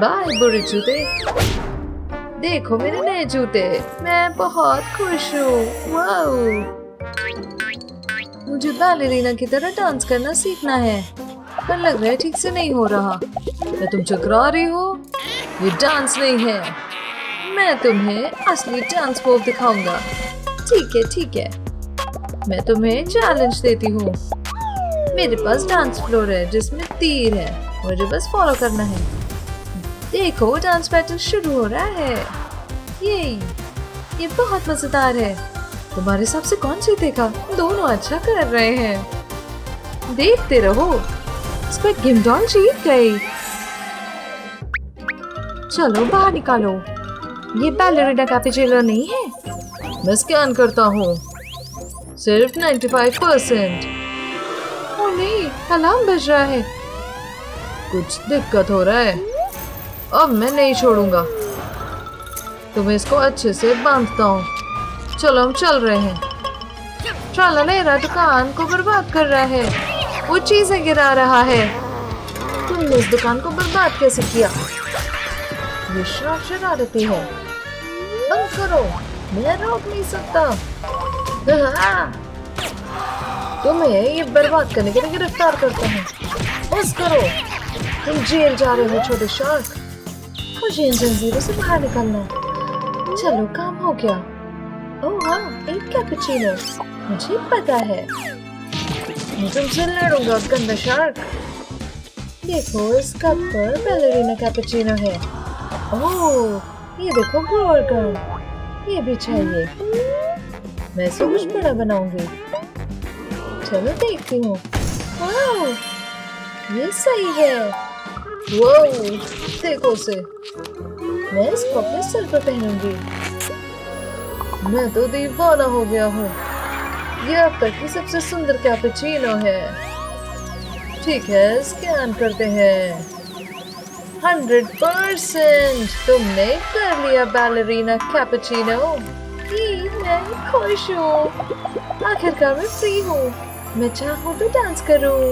बाय बुरे जूते। देखो मेरे नए जूते, मैं बहुत खुश हूँ। वाओ, मुझे बैलेरिना की तरह डांस करना सीखना है, पर लग रहा है ठीक से नहीं हो रहा। मैं तुम चकरा रही हो? ये डांस नहीं है। मैं तुम्हें असली डांस मूव दिखाऊंगा। ठीक है, मैं तुम्हें चैलेंज देती हूँ। मेरे पास डांस फ्लोर है जिसमें तीर है, मुझे बस फॉलो करना है। देखो, डांस बैटल शुरू हो रहा है। ये बहुत मजेदार है। तुम्हारे हिसाब से कौन जीतेगा? दोनों अच्छा कर रहे हैं। देखते रहो। स्क्विड गेम डॉल जीत गई। चलो बाहर निकालो। ये बैलेरिना कैपुचिनो नहीं है। मैं स्कैन करता हूँ। सिर्फ 95%। ओह नहीं, अलार्म बज रहा है। कुछ दिक्कत हो रहा है। अब मैं नहीं छोड़ूंगा। तुम्हें इसको अच्छे से बांधता हूँ। चलो हम चल रहे हैं। ट्रालालेरा दुकान को बर्बाद कर रहा है। वो चीजें गिरा रहा है। तुमने इस दुकान को बर्बाद कैसे किया? ये शरारती है। बंद करो, मैं रोक नहीं सकता। तुम्हें ये बर्बाद करने के लिए गिरफ्तार करता हूँ। बस करो, तुम जेल जा रहे हो छोटे शार्क। मुझे इन जंजीरों से बाहर निकलना है। चलो, काम हो गया। ओह हाँ, एक कैपुचिनो। मुझे पता है, मैं तुमसे लड़ूंगा गंदा शार्क। देखो, इस कप पर बैलेरिना कैपुचिनो है। ओह, ये देखो ग्रोवर गन। ये भी चाहिए। मैं इसे कुछ बड़ा बनाऊंगी। चलो देखती हूँ। वाह, ये सही है। वाह, देखो उसे। मैं इसको अपने सर पर पहनूंगी। मैं तो दीवाना हो गया हूँ। ये अब तक की सबसे सुंदर कैपुचिनो है। ठीक है, स्कैन करते हैं। 100%। तुमने कर लिया बैलेरिना कैपुचिनो। मैं खुश हूँ। आखिरकार मैं फ्री हूँ। मैं चाहूँ तो डांस करूँ।